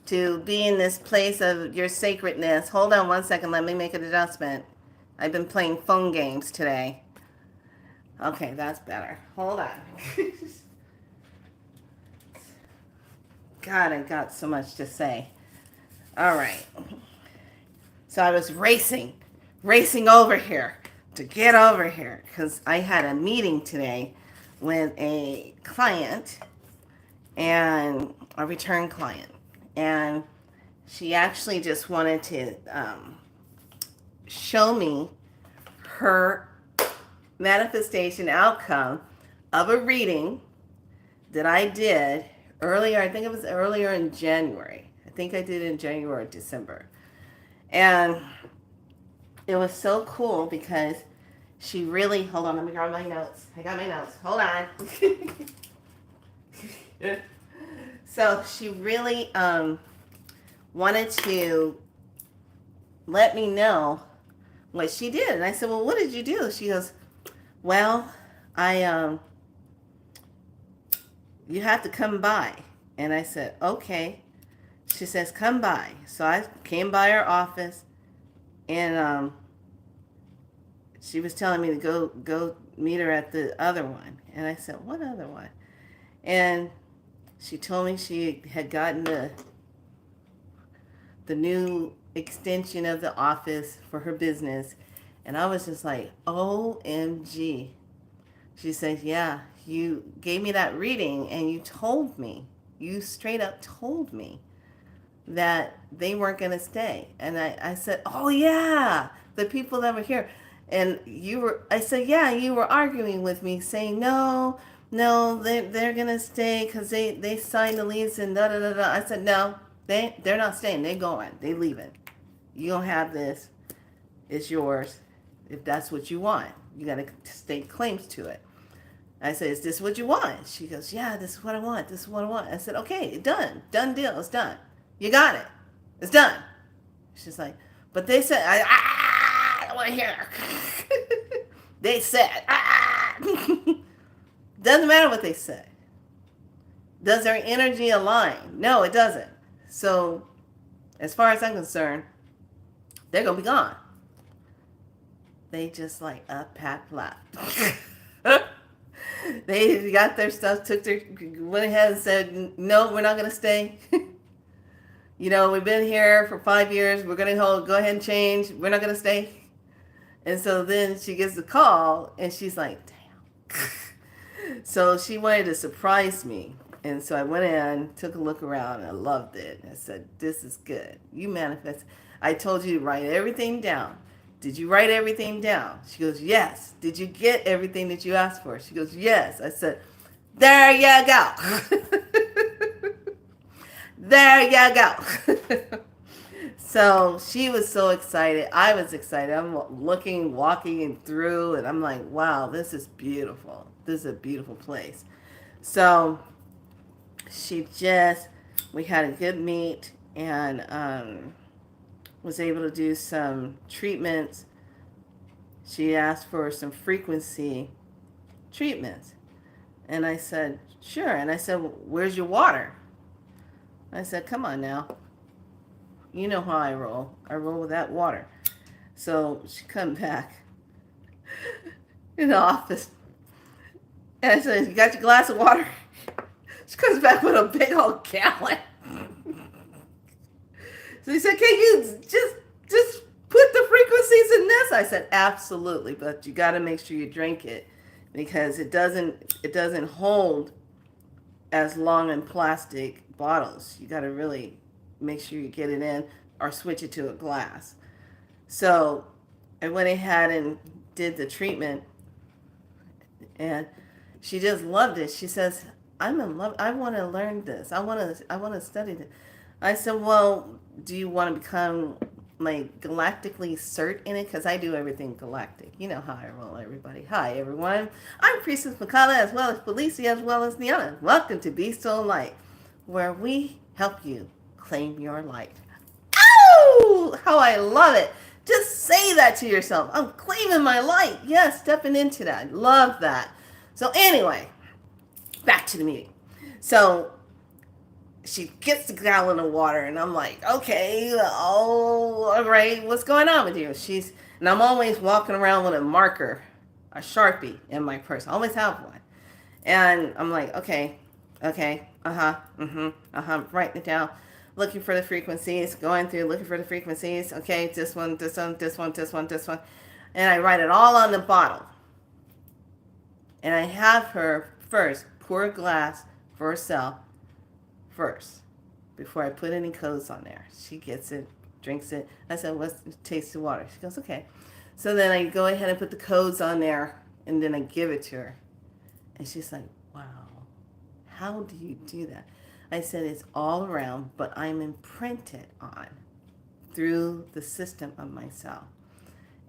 to be in this place of your sacredness. Hold on one second. Let me make an adjustment. I've been playing phone games today. Okay, that's better. Hold on. God, I got so much to say. All right. So I was racing over here to get over here because I had a meeting today with a client and a return client. And she actually just wanted to show me her manifestation outcome of a reading that I did earlier. I think it was earlier in January. I think I did it in January or December. And it was so cool because she really, hold on, let me grab my notes. I got my notes. Hold on. So she really wanted to let me know what she did. And I said, well, what did you do? She goes, well, you have to come by. And I said, okay. She says, come by. So I came by her office, and she was telling me to go meet her at the other one. And I said, what other one? And she told me she had gotten the new extension of the office for her business. And I was just like, OMG. She says, yeah, you gave me that reading and you straight up told me that they weren't going to stay. And I said, oh yeah, the people that were here. And I said, yeah, you were arguing with me saying, no, they're going to stay because they signed the lease and da da da da. I said, no, they're not staying. They're going. They leaving. You don't have this. It's yours. If that's what you want, you got to stake claims to it. I said, is this what you want? She goes, yeah, this is what I want. This is what I want. I said, okay, done. Done deal. It's done. You got it. It's done. She's like, but they said, I don't want to hear. They said, Doesn't matter what they say. Does their energy align? No, it doesn't. So, as far as I'm concerned, they're going to be gone. They just like up, pat, left. They got their stuff, went ahead and said, no, we're not going to stay. We've been here for 5 years. We're going to go ahead and change. We're not going to stay. And so then she gets the call and she's like, damn. So she wanted to surprise me. And so I went in, took a look around, and I loved it. I said, this is good. You manifest. I told you to write everything down. Did you write everything down? She goes, yes. Did you get everything that you asked for? She goes, yes. I said, there you go. There you go. So she was so excited. I was excited. I'm walking through, and I'm like, wow, this is beautiful. This is a beautiful place. So we had a good meet, and was able to do some treatments. She asked for some frequency treatments. And I said, sure. And I said, where's your water? I said, come on now. You know how I roll. I roll with that water. So she come back in the office. And I said, you got your glass of water? She comes back with a big old gallon. So he said, can you just put the frequencies in this? I said, absolutely, but you got to make sure you drink it because it doesn't hold as long in plastic bottles. You got to really make sure you get it in or switch it to a glass. So I went ahead and did the treatment, and she just loved it. She says, I'm in love. I want to learn this. I want to study this. I said, well, do you want to become like galactically cert in it? Because I do everything galactic. You know how I roll, everybody. Hi, everyone. I'm Priestess Makala, as well as Felicia, as well as Niana. Welcome to Be So Light, where we help you claim your light. Oh, how I love it. Just say that to yourself. I'm claiming my light. Yes, stepping into that. Love that. So anyway, back to the meeting. So she gets the gallon of water, and I'm like, okay, oh, all right, what's going on with you? And I'm always walking around with a marker, a Sharpie in my purse. I always have one. And I'm like, okay, writing it down, looking for the frequencies, going through, looking for the frequencies. Okay, this one, this one, this one, this one, this one. And I write it all on the bottle. And I have her first pour a glass for herself first before I put any codes on there. She gets it, drinks it. I said, what's the taste of water? She goes, okay. So then I go ahead and put the codes on there, and then I give it to her. And she's like, wow, how do you do that? I said, it's all around, but I'm imprinted on through the system of myself.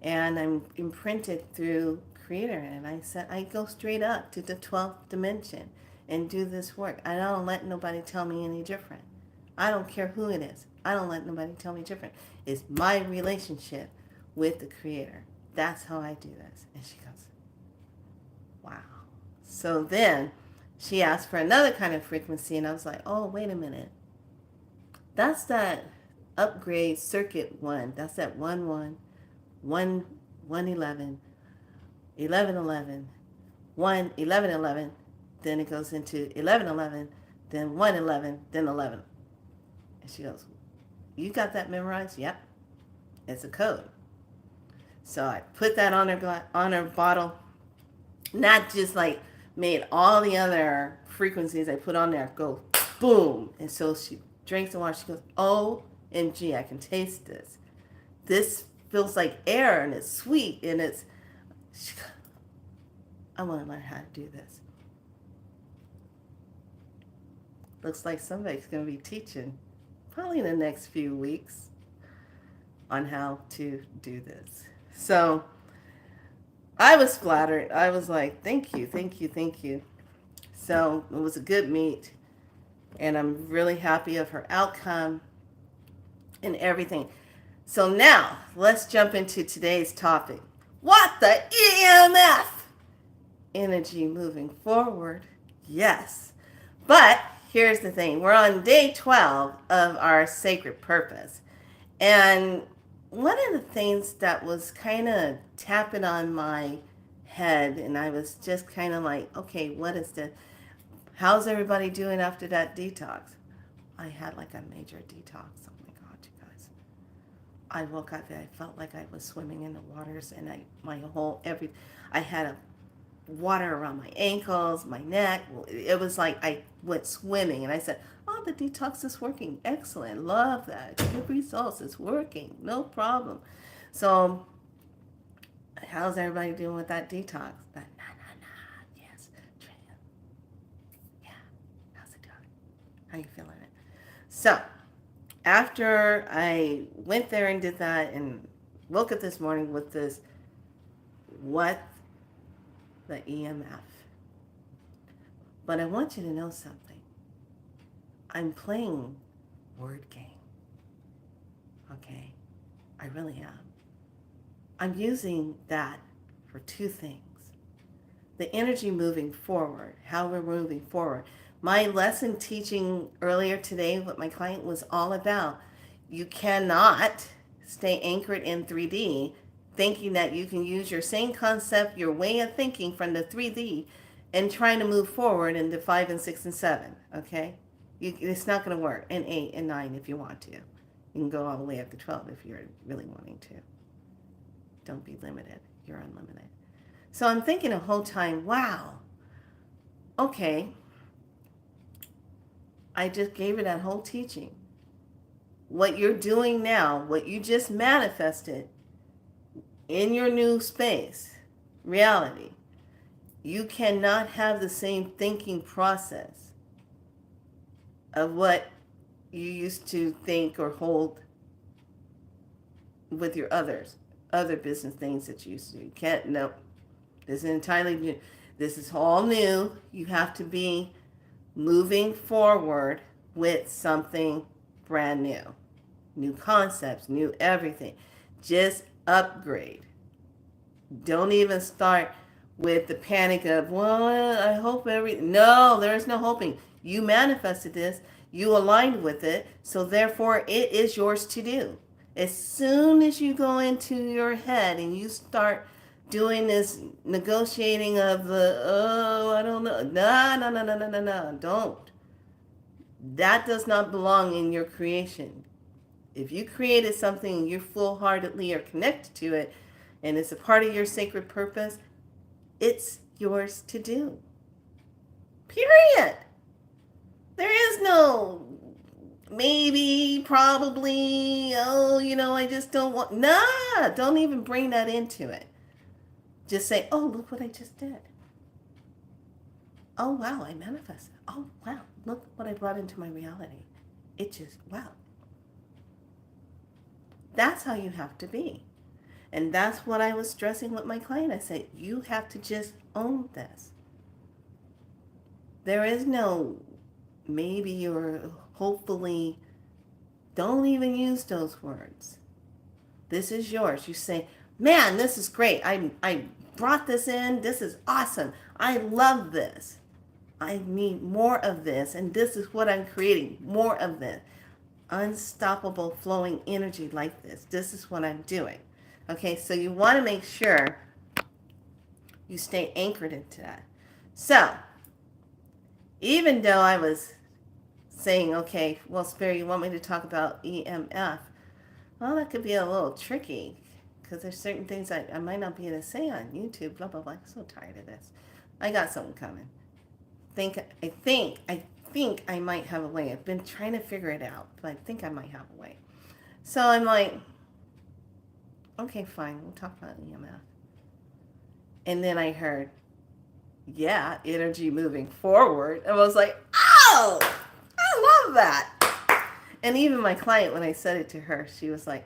And I'm imprinted through Creator. And I said, I go straight up to the 12th dimension and do this work. I don't let nobody tell me any different. I don't care who it is. I don't let nobody tell me different. It's my relationship with the Creator. That's how I do this. And she goes, wow. So then she asked for another kind of frequency, and I was like, oh, wait a minute. That's that upgrade circuit one. That's that 1 1, 1 1 11, 11 11, 1 11 11. Then it goes into 11 11, then 1 11, then 11. And she goes, you got that memorized? Yep. It's a code. So I put that on her bottle. Not just like made all the other frequencies I put on there go boom. And so she drinks the water. She goes, OMG, I can taste this. This feels like air, and it's sweet, and I want to learn how to do this. Looks like somebody's going to be teaching probably in the next few weeks on how to do this. So I was flattered. I was like, thank you, thank you, thank you. So it was a good meet, and I'm really happy of her outcome and everything. So now let's jump into today's topic. What the EMF? Energy moving forward. Yes. But here's the thing. We're on day 12 of our sacred purpose. And one of the things that was kind of tapping on my head, and I was just kind of like, okay, what is this? How's everybody doing after that detox? I had like a major detox. Oh my God, you guys. I woke up and I felt like I was swimming in the waters, and I had a water around my ankles, my neck. It was like I went swimming, and I said, oh, the detox is working. Excellent. Love that. Good results. It's working. No problem. So how's everybody doing with that detox? Yes. Yeah. How's it doing? How you feeling it? So after I went there and did that and woke up this morning with this, what the EMF. But I want you to know something. I'm playing word game. Okay? I really am. I'm using that for two things. The energy moving forward, how we're moving forward. My lesson teaching earlier today, what my client was all about, you cannot stay anchored in 3D thinking that you can use your same concept, your way of thinking from the 3D and trying to move forward into 5 and 6 and 7, okay? It's not going to work. And 8 and 9 if you want to. You can go all the way up to 12 if you're really wanting to. Don't be limited. You're unlimited. So I'm thinking the whole time, wow, okay, I just gave her that whole teaching. What you're doing now, what you just manifested in your new space, reality, you cannot have the same thinking process of what you used to think or hold with your other business things that you used to do. You can't, no. This is entirely new. This is all new. You have to be moving forward with something brand new. New concepts, new everything. Just upgrade. Don't even start with the panic of, well, I hope No, there's no hoping. You manifested this. You aligned with it, so therefore it is yours to do. As soon as you go into your head and you start doing this negotiating of the, oh, I don't know, no, no, no, no, no, no, no, don't. That does not belong in your creation. If you created something and you full-heartedly are connected to it, and it's a part of your sacred purpose, it's yours to do. Period. There is no maybe, probably, oh, I just don't want. Nah, don't even bring that into it. Just say, oh, look what I just did. Oh, wow, I manifested. Oh, wow, look what I brought into my reality. It just, wow. That's how you have to be. And that's what I was stressing with my client. I said, you have to just own this. There is no maybe or hopefully. Don't even use those words. This is yours. You say, man, this is great. I brought this in. This is awesome. I love this. I need more of this. And this is what I'm creating. More of this. Unstoppable flowing energy like this. This is what I'm doing. Okay, so you want to make sure you stay anchored into that. So, even though I was saying, okay, well, Spirit, you want me to talk about EMF? Well, that could be a little tricky because there's certain things I might not be able to say on YouTube, blah, blah, blah. I'm so tired of this. I got something coming. I think I might have a way. I've been trying to figure it out, but I think I might have a way. So I'm like, okay, fine, we'll talk about EMF. And then I heard, yeah, energy moving forward. And I was like, oh, I love that. And even my client, when I said it to her, she was like,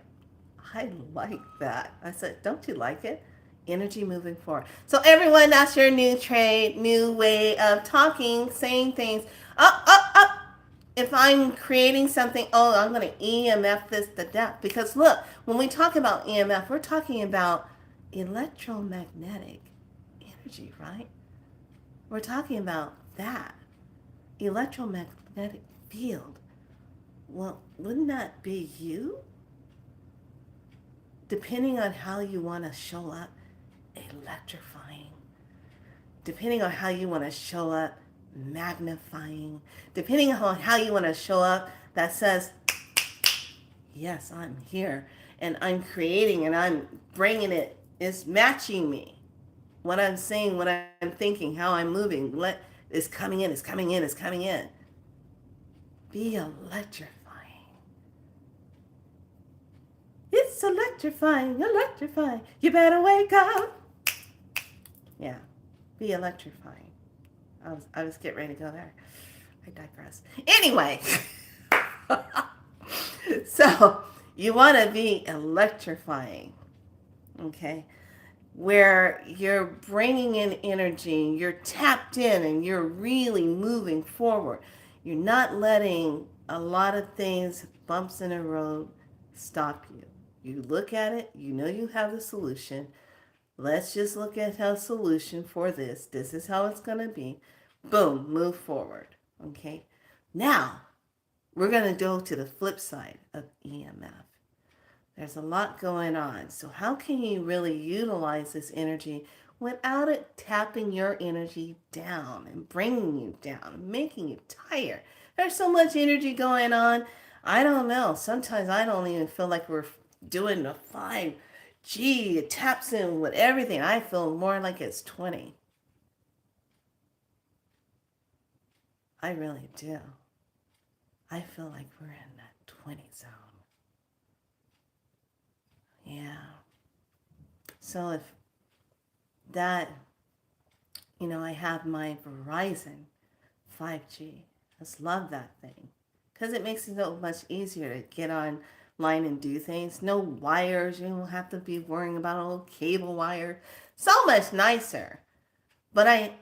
I like that. I said, don't you like it? Energy moving forward. So everyone, that's your new trade, new way of talking, saying things. Up. If I'm creating something, oh, I'm going to EMF this, that. Because look, when we talk about EMF, we're talking about electromagnetic energy, right? We're talking about that. Electromagnetic field. Well, wouldn't that be you? Depending on how you want to show up, electrifying. Depending on how you want to show up, magnifying. Depending on how you want to show up, that says, yes, I'm here. And I'm creating and I'm bringing it. It's matching me. What I'm saying, what I'm thinking, how I'm moving. It's coming in, it's coming in, it's coming in. Be electrifying. It's electrifying. You better wake up. Yeah, be electrifying. I was getting ready to go there. I digress. Anyway, so you want to be electrifying, okay? Where you're bringing in energy, you're tapped in, and you're really moving forward. You're not letting a lot of things, bumps in the road, stop you. You look at it, you know you have the solution. Let's just look at a solution for this. This is how it's going to be. Boom, move forward. Okay? Now, we're going to go to the flip side of EMF. There's a lot going on. So how can you really utilize this energy without it tapping your energy down and bringing you down and making you tired? There's so much energy going on. I don't know. Sometimes I don't even feel like we're doing the 5G. It taps in with everything. I feel more like it's 20. I really do. I feel like we're in that 20 zone. Yeah. So if that, I have my Verizon 5G. I just love that thing because it makes it so much easier to get online and do things. No wires. You don't have to be worrying about a little cable wire. So much nicer. But I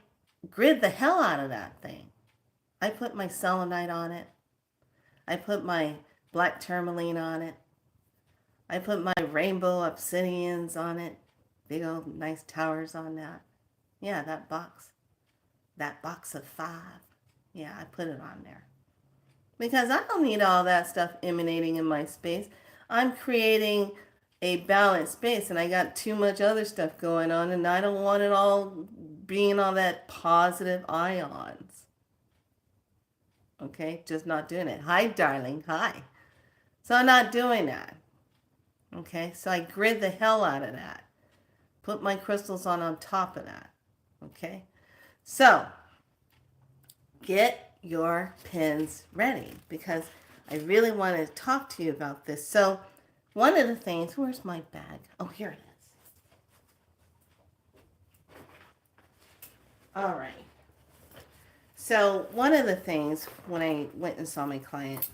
grid the hell out of that thing. I put my selenite on it. I put my black tourmaline on it. I put my rainbow obsidians on it. Big old nice towers on that. Yeah, that box. That box of 5. Yeah, I put it on there. because I don't need all that stuff emanating in my space. I'm creating a balanced space, and I got too much other stuff going on, and I don't want it all being all that positive ions. Okay, just not doing it. Hi, darling. Hi. So I'm not doing that. Okay, so I grid the hell out of that. Put my crystals on top of that. Okay, so get your pins ready because I really want to talk to you about this. So one of the things, where's my bag? Oh, here it is. All right. So one of the things when I went and saw my client,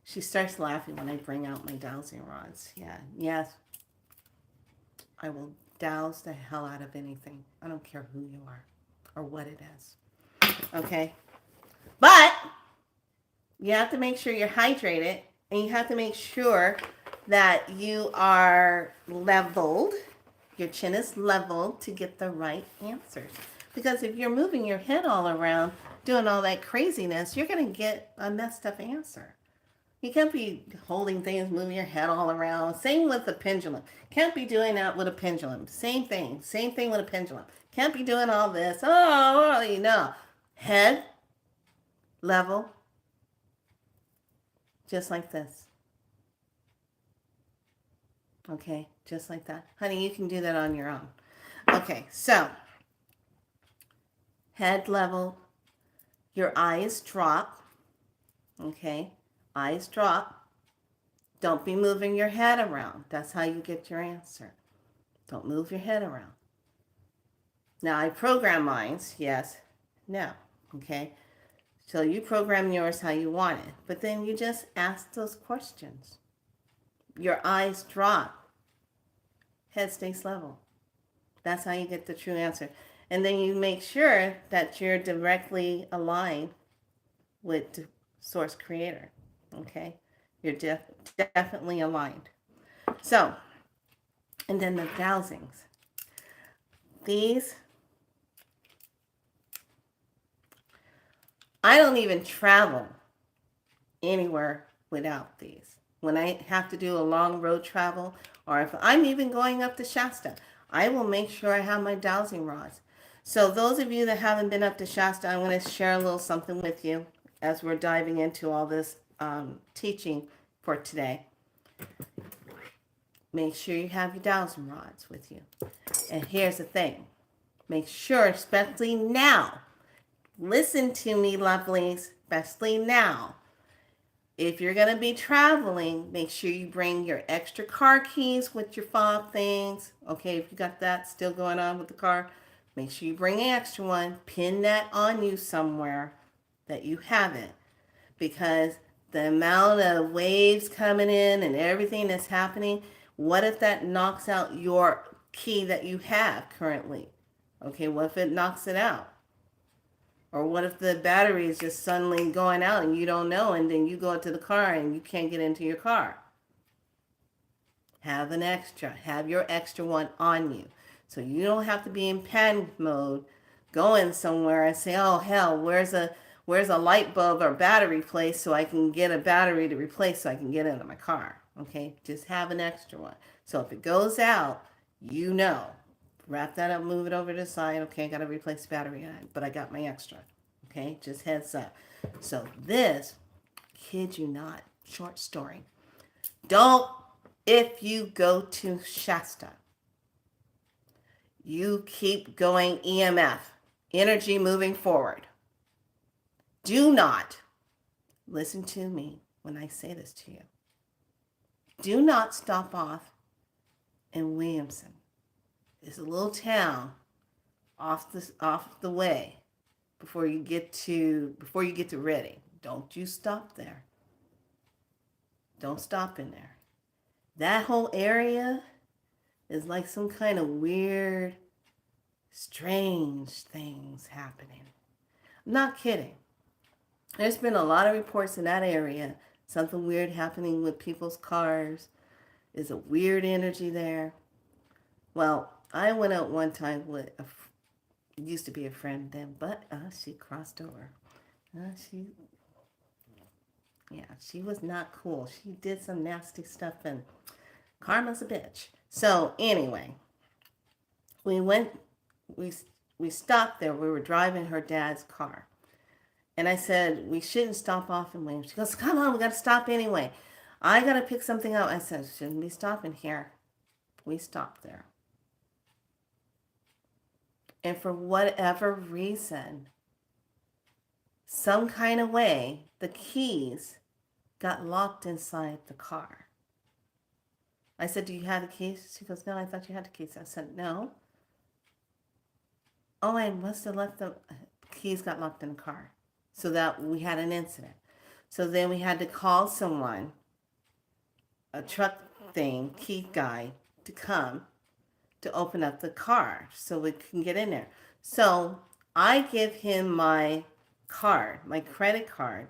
she starts laughing when I bring out my dowsing rods. Yeah, yes, I will douse the hell out of anything. I don't care who you are or what it is. Okay? But you have to make sure you're hydrated and you have to make sure that you are leveled. Your chin is leveled to get the right answers. Because if you're moving your head all around, doing all that craziness, you're going to get a messed up answer. You can't be holding things, moving your head all around. Same with the pendulum. Can't be doing that with a pendulum. Same thing. Same thing with a pendulum. Can't be doing all this. Oh, you know. Head, level, just like this. Okay, just like that. Honey, you can do that on your own. Okay, so head level, your eyes drop. Okay, eyes drop. Don't be moving your head around. That's how you get your answer. Don't move your head around. Now, I program mine, yes, no, okay? So you program yours how you want it. But then you just ask those questions. Your eyes drop. Head stays level. That's how you get the true answer. And then you make sure that you're directly aligned with the source creator, okay? You're definitely aligned. So, and then the dowsings. These, I don't even travel anywhere without these. When I have to do a long road travel, or if I'm even going up to Shasta, I will make sure I have my dowsing rods. So those of you that haven't been up to Shasta, I'm going to share a little something with you as we're diving into all this teaching for today. Make sure you have your dowsing rods with you. And here's the thing. Make sure, especially now, listen to me, lovelies, especially now. If you're going to be traveling, make sure you bring your extra car keys with your fob things. Okay, if you got that still going on with the car, make sure you bring an extra one. Pin that on you somewhere that you have it. Because the amount of waves coming in and everything that's happening, what if that knocks out your key that you have currently? Okay, what if it knocks it out? Or what if the battery is just suddenly going out and you don't know, and then you go to the car and you can't get into your car? Have an extra. Have your extra one on you. So you don't have to be in panic mode going somewhere and say, oh, hell, where's a light bulb or battery place so I can get a battery to replace so I can get into my car? Okay, just have an extra one. So if it goes out, you know. Wrap that up, move it over to the side. Okay, I got to replace the battery, but I got my extra. Okay, just heads up. So this, kid you not, short story. Don't, if you go to Shasta, you keep going EMF, energy moving forward. Do not, listen to me when I say this to you. Do not stop off in Williamson. It's a little town off the way before you get to Reading. Don't you stop there. Don't stop in there. That whole area is like some kind of weird, strange things happening. I'm not kidding. There's been a lot of reports in that area. Something weird happening with people's cars. There's a weird energy there. Well, I went out one time with used to be a friend then, but she crossed over. Yeah, she was not cool. She did some nasty stuff, and karma's a bitch. So anyway, we went, we we stopped there. We were driving her dad's car, and I said we shouldn't stop off in Williams. She goes, "Come on, we got to stop anyway. I got to pick something up." I said, "Shouldn't be stopping here." We stopped there, and for whatever reason, some kind of way, the keys got locked inside the car. I said, "Do you have the keys?" She goes, "No, I thought you had the keys." I said, "No." Oh, I must have left the keys got locked in the car. So that we had an incident. So then we had to call someone, a truck thing, key guy, to come to open up the car so we can get in there. So I give him my card, my credit card,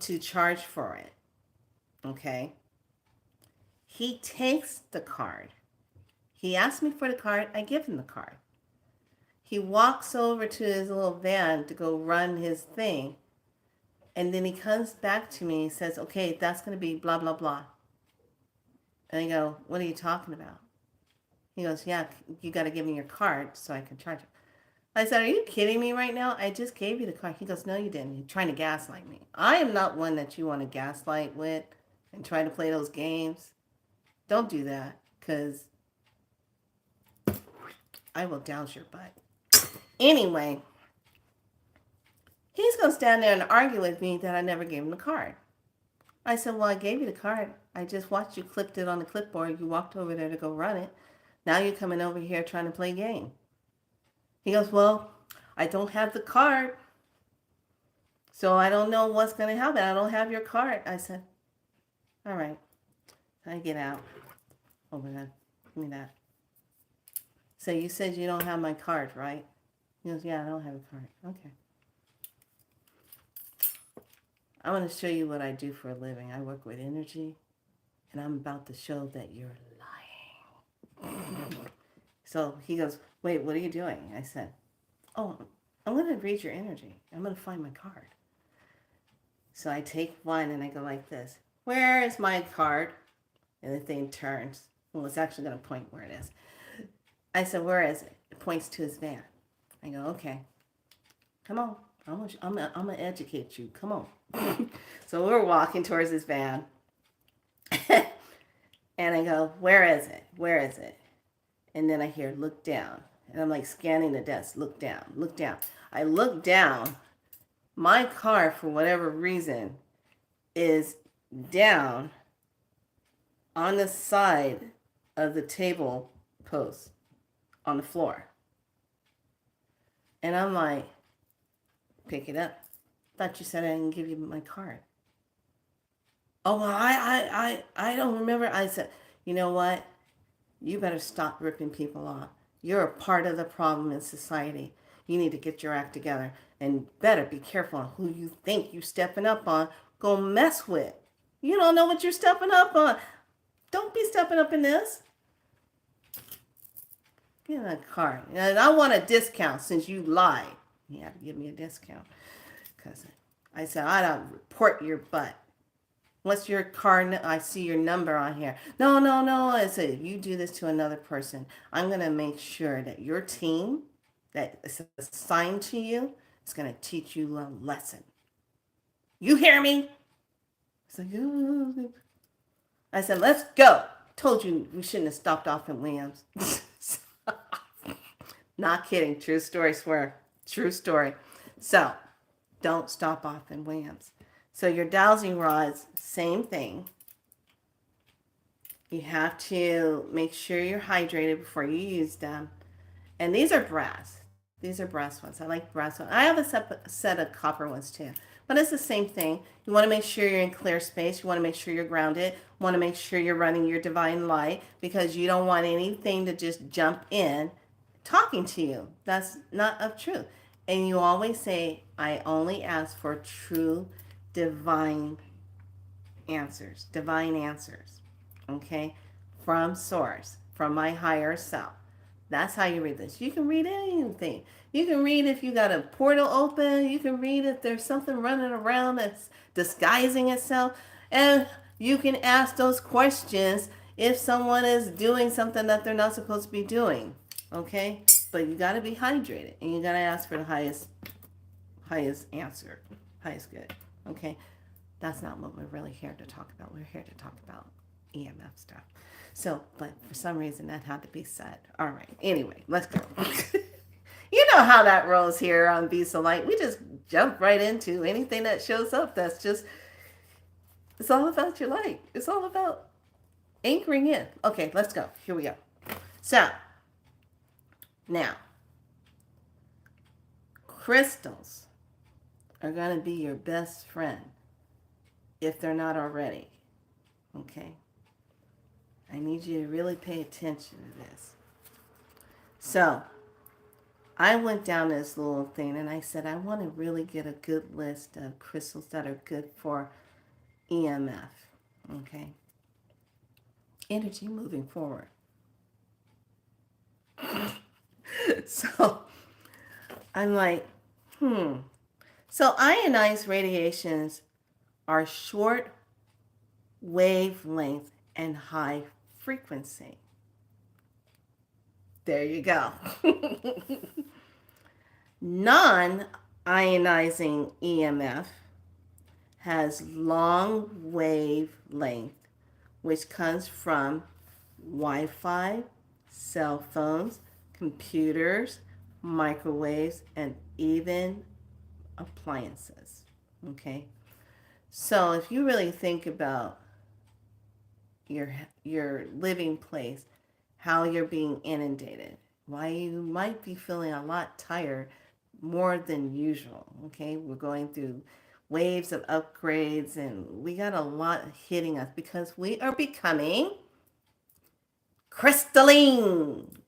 to charge for it. Okay? He takes the card. He asks me for the card. I give him the card. He walks over to his little van to go run his thing. And then he comes back to me and says, "Okay, that's going to be blah, blah, blah." And I go, "What are you talking about?" He goes, "Yeah, you got to give me your card so I can charge it." I said, "Are you kidding me right now? I just gave you the card." He goes, "No, you didn't. You're trying to gaslight me." I am not one that you want to gaslight with and try to play those games. Don't do that, because I will douse your butt. Anyway, he's going to stand there and argue with me that I never gave him the card. I said, "Well, I gave you the card. I just watched you clipped it on the clipboard. You walked over there to go run it. Now you're coming over here trying to play a game." He goes, "Well, I don't have the card, so I don't know what's going to happen. I don't have your card." I said, "All right." I get out. Oh my God, give me that. So you said you don't have my card, right? He goes, "Yeah, I don't have a card." Okay. I want to show you what I do for a living. I work with energy, and I'm about to show that you're lying. So he goes, "Wait, what are you doing?" I said, "Oh, I'm going to read your energy. I'm going to find my card." So I take one and I go like this. "Where is my card?" And the thing turns. Well, it's actually going to point where it is. I said, "Where is it?" It points to his van. I go, "Okay, come on. I'm gonna educate you. Come on." So we're walking towards his van. And I go, "Where is it? Where is it?" And then I hear, "Look down." And I'm like scanning the desk. "Look down, look down." I look down. My car, for whatever reason, is down on the side of the table post on the floor. And I'm like, "Pick it up. Thought you said I didn't give you my card." "Oh, well, I don't remember." I said, "You know what? You better stop ripping people off. You're a part of the problem in society. You need to get your act together and better be careful on who you think you're stepping up on. Go mess with. You don't know what you're stepping up on. Don't be stepping up in this. Get in that car. And I want a discount since you lied." You have to give me a discount. Because I said, "I don't report your butt. What's your car? I see your number on here." "No, no, no." I said, "If you do this to another person, I'm going to make sure that your team that is assigned to you is going to teach you a lesson. You hear me?" It's like, "Oh." I said, "Let's go." Told you we shouldn't have stopped off in Williams. Not kidding. True story, swear. True story. So, don't stop off in Williams. So your dowsing rods, same thing. You have to make sure you're hydrated before you use them. And these are brass. These are brass ones. I like brass ones. I have a set of copper ones too. But it's the same thing. You want to make sure you're in clear space. You want to make sure you're grounded. You want to make sure you're running your divine light, because you don't want anything to just jump in talking to you. That's not of truth. And you always say, "I only ask for true divine answers." Divine answers. Okay? From source, from my higher self. That's how you read this. You can read anything. You can read if you got a portal open. You can read if there's something running around that's disguising itself. And you can ask those questions if someone is doing something that they're not supposed to be doing. Okay? But you got to be hydrated and you got to ask for the highest answer. Highest good. Okay? That's not what we're really here to talk about. We're here to talk about EMF stuff. So, but for some reason that had to be said. All right. Anyway, let's go. You know how that rolls here on Be So Light. We just jump right into anything that shows up. That's just, it's all about your light. It's all about anchoring in. Okay, let's go. Here we go. So, now, crystals are going to be your best friend if they're not already. Okay? I need you to really pay attention to this. So, I went down this little thing and I said, I want to really get a good list of crystals that are good for EMF. Okay? Energy moving forward. So, I'm like, So, ionized radiations are short wavelength and high frequency. There you go. Non-ionizing EMF has long wavelength, which comes from Wi-Fi, cell phones, computers, microwaves, and even appliances. Okay? So if you really think about your living place, how you're being inundated, why you might be feeling a lot tired more than usual. Okay, we're going through waves of upgrades and we got a lot hitting us because we are becoming crystalline.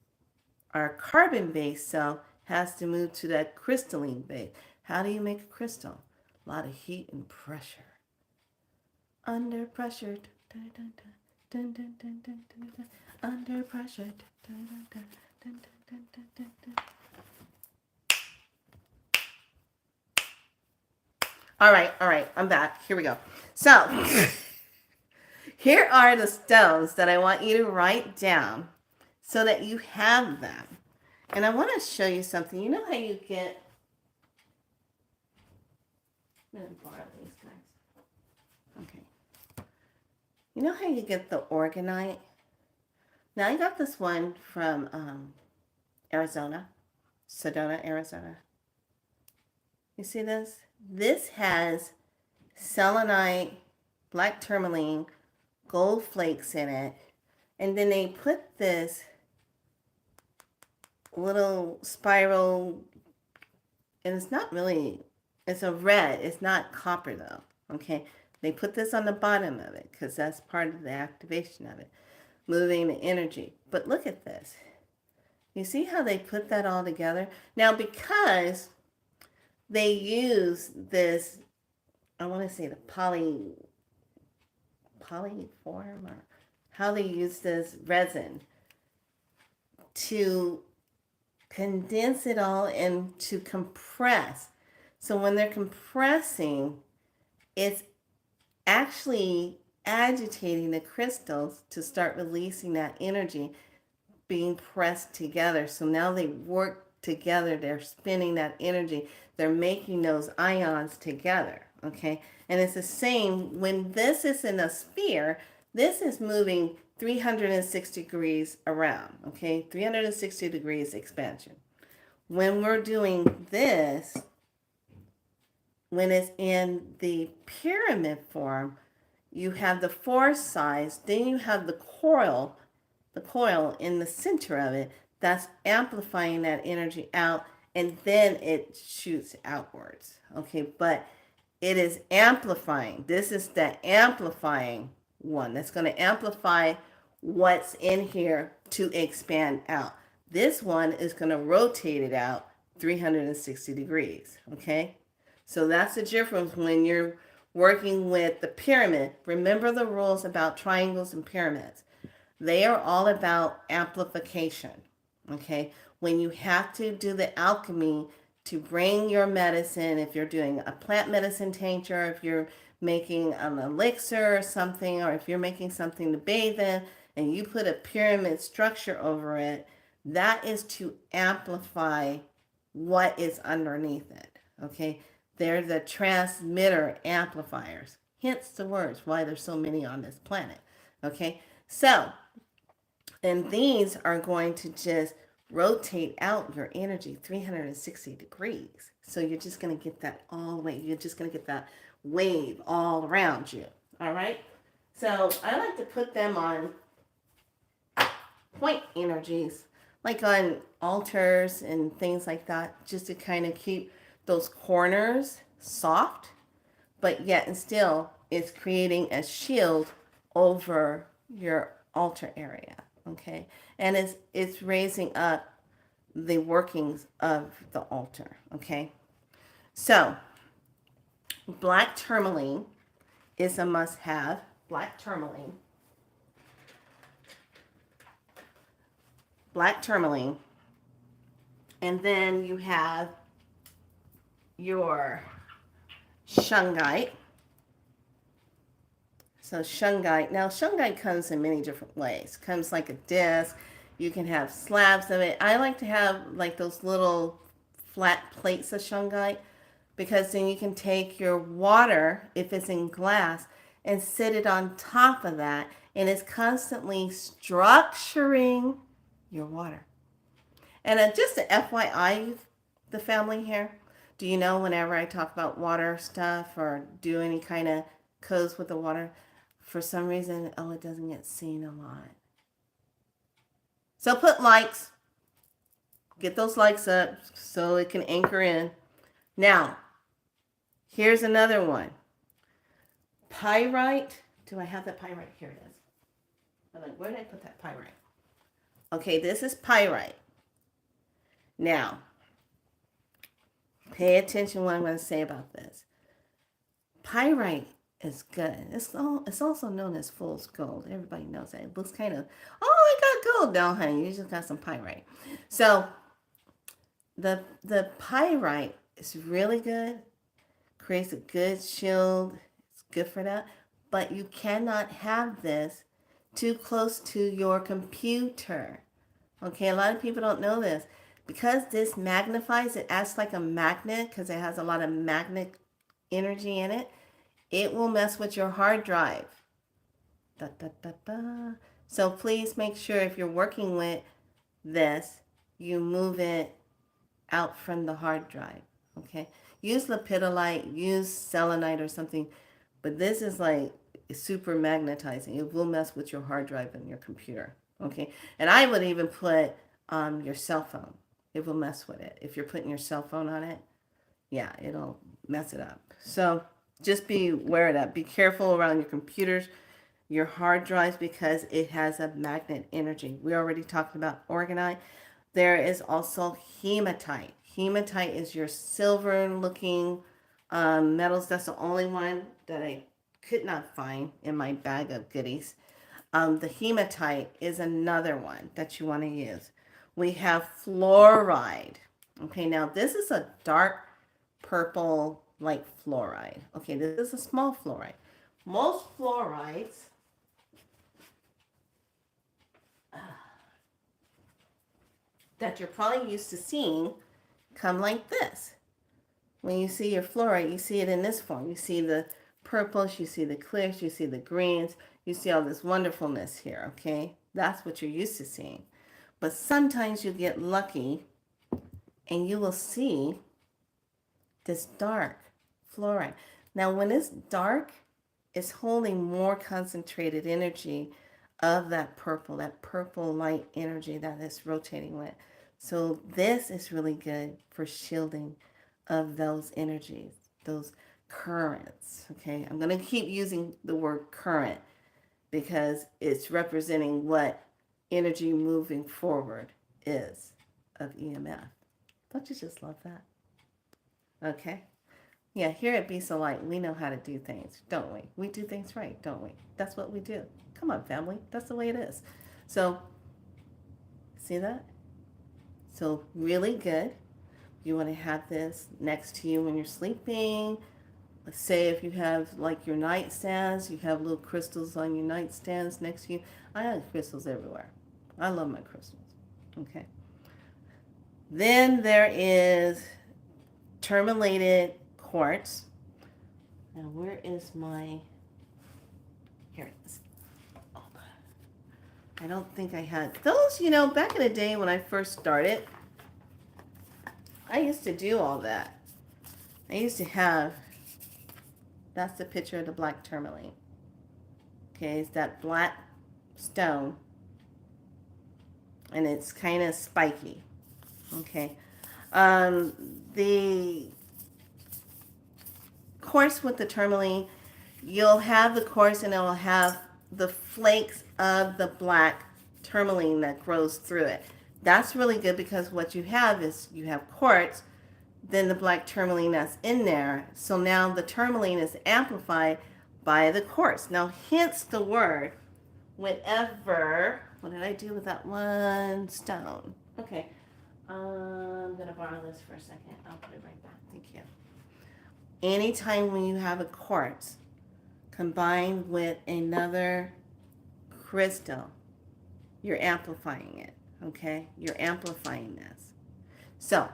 Our carbon-based cell has to move to that crystalline base. How do you make a crystal? A lot of heat and pressure. Under pressure. Dun, dun, dun. Dun, dun, dun, dun, dun, dun. Under pressure. Dun, dun, dun, dun, dun, dun, dun, dun. All right, I'm back. Here we go. So, here are the stones that I want you to write down so that you have them. And I want to show you something. You know how you get... I'm going to borrow these guys. Okay. You know how you get the organite? Now, I got this one from Arizona, Sedona, Arizona. You see this? This has selenite, black tourmaline, gold flakes in it. And then they put this little spiral, and it's not really, it's a red. It's not copper though, okay? They put this on the bottom of it because that's part of the activation of it, moving the energy. But look at this. You see how they put that all together? Now, because they use this, I want to say the polyform, or how they use this resin to condense it all and to compress. So when they're compressing, it's actually agitating the crystals to start releasing that energy being pressed together. So now they work together. They're spinning that energy. They're making those ions together. Okay. And it's the same when this is in a sphere, this is moving 360 degrees around. Okay. 360 degrees expansion. When we're doing this, when it's in the pyramid form, you have the four sides, then you have the coil in the center of it that's amplifying that energy out, and then it shoots outwards. Okay, but it is amplifying. This is the amplifying one that's going to amplify what's in here to expand out. This one is going to rotate it out 360 degrees. Okay, so that's the difference when you're working with the pyramid. Remember the rules about triangles and pyramids. They are all about amplification. Okay, when you have to do the alchemy to bring your medicine, if you're doing a plant medicine tincture, if you're making an elixir or something, or if you're making something to bathe in and you put a pyramid structure over it, that is to amplify what is underneath it. Okay, they're the transmitter amplifiers, hence the words why there's so many on this planet. Okay, so and these are going to just rotate out your energy 360 degrees. So you're just going to get that all the way. You're just going to get that wave all around you. All right. So I like to put them on point energies, like on altars and things like that, just to kind of keep those corners soft, but yet and still it's creating a shield over your altar area. Okay, and it's raising up the workings of the altar. Okay, so black tourmaline is a must-have. Black tourmaline. Black tourmaline. And then you have your shungite. So shungite. Now shungite comes in many different ways. Comes like a disc. You can have slabs of it. I like to have like those little flat plates of shungite, because then you can take your water, if it's in glass, and sit it on top of that, and it's constantly structuring your water. And just an FYI, the family here, do you know whenever I talk about water stuff or do any kind of codes with the water, for some reason, it doesn't get seen a lot. So put likes. Get those likes up so it can anchor in. Now, here's another one. Pyrite. Do I have that pyrite? Here it is. I'm like, where did I put that pyrite? Okay, this is pyrite. Now, pay attention to what I'm going to say about this. Pyrite is good. It's also known as fool's gold. Everybody knows that. It looks kind of, oh, I got gold. No, honey, you just got some pyrite. So the pyrite is really good. Creates a good shield. It's good for that. But you cannot have this too close to your computer. Okay, a lot of people don't know this. Because this magnifies, it acts like a magnet because it has a lot of magnetic energy in it. It will mess with your hard drive. Da, da, da, da. So please make sure if you're working with this, you move it out from the hard drive. Okay? Use lepidolite, use selenite or something, but this is like super magnetizing. It will mess with your hard drive and your computer. Okay? And I would even put your cell phone. It will mess with it. If you're putting your cell phone on it, yeah, it'll mess it up. So just be aware of that. Be careful around your computers, your hard drives, because it has a magnet energy. We already talked about orgonite. There is also hematite. Hematite is your silver looking metals. That's the only one that I could not find in my bag of goodies. The hematite is another one that you want to use. We have fluoride. Okay, now this is a dark purple like fluoride. Okay, this is a small fluoride. Most fluorides that you're probably used to seeing come like this. When you see your fluoride, you see it in this form. You see the purples, you see the clears, you see the greens, you see all this wonderfulness here, okay? That's what you're used to seeing. But sometimes you get lucky and you will see this dark fluoride. Now, when it's dark, it's holding more concentrated energy of that purple light energy that it's rotating with. So this is really good for shielding of those energies, those currents, okay? I'm going to keep using the word current because it's representing what energy moving forward is of EMF. Don't you just love that? Okay. Yeah, here at Be So Light, we know how to do things, don't we? We do things right, don't we? That's what we do. Come on, family. That's the way it is. So, see that? So really good. You want to have this next to you when you're sleeping. Let's say if you have like your nightstands, you have little crystals on your nightstands next to you. I have crystals everywhere. I love my crystals. Okay. Then there is tourmalated quartz. Now where is my, here it is. Oh, I don't think I had those, back in the day when I first started, I used to do all that. I used to have, that's the picture of the black tourmaline. Okay, it's that black stone, and it's kind of spiky. Okay, the quartz with the tourmaline, you'll have the quartz and it will have the flakes of the black tourmaline that grows through it. That's really good because what you have is you have quartz, then the black tourmaline that's in there. So now the tourmaline is amplified by the quartz. Now, hence the word, whenever, what did I do with that one stone? Okay, I'm going to borrow this for a second. I'll put it right back. Thank you. Anytime when you have a quartz combined with another crystal, you're amplifying it, okay? You're amplifying this. So,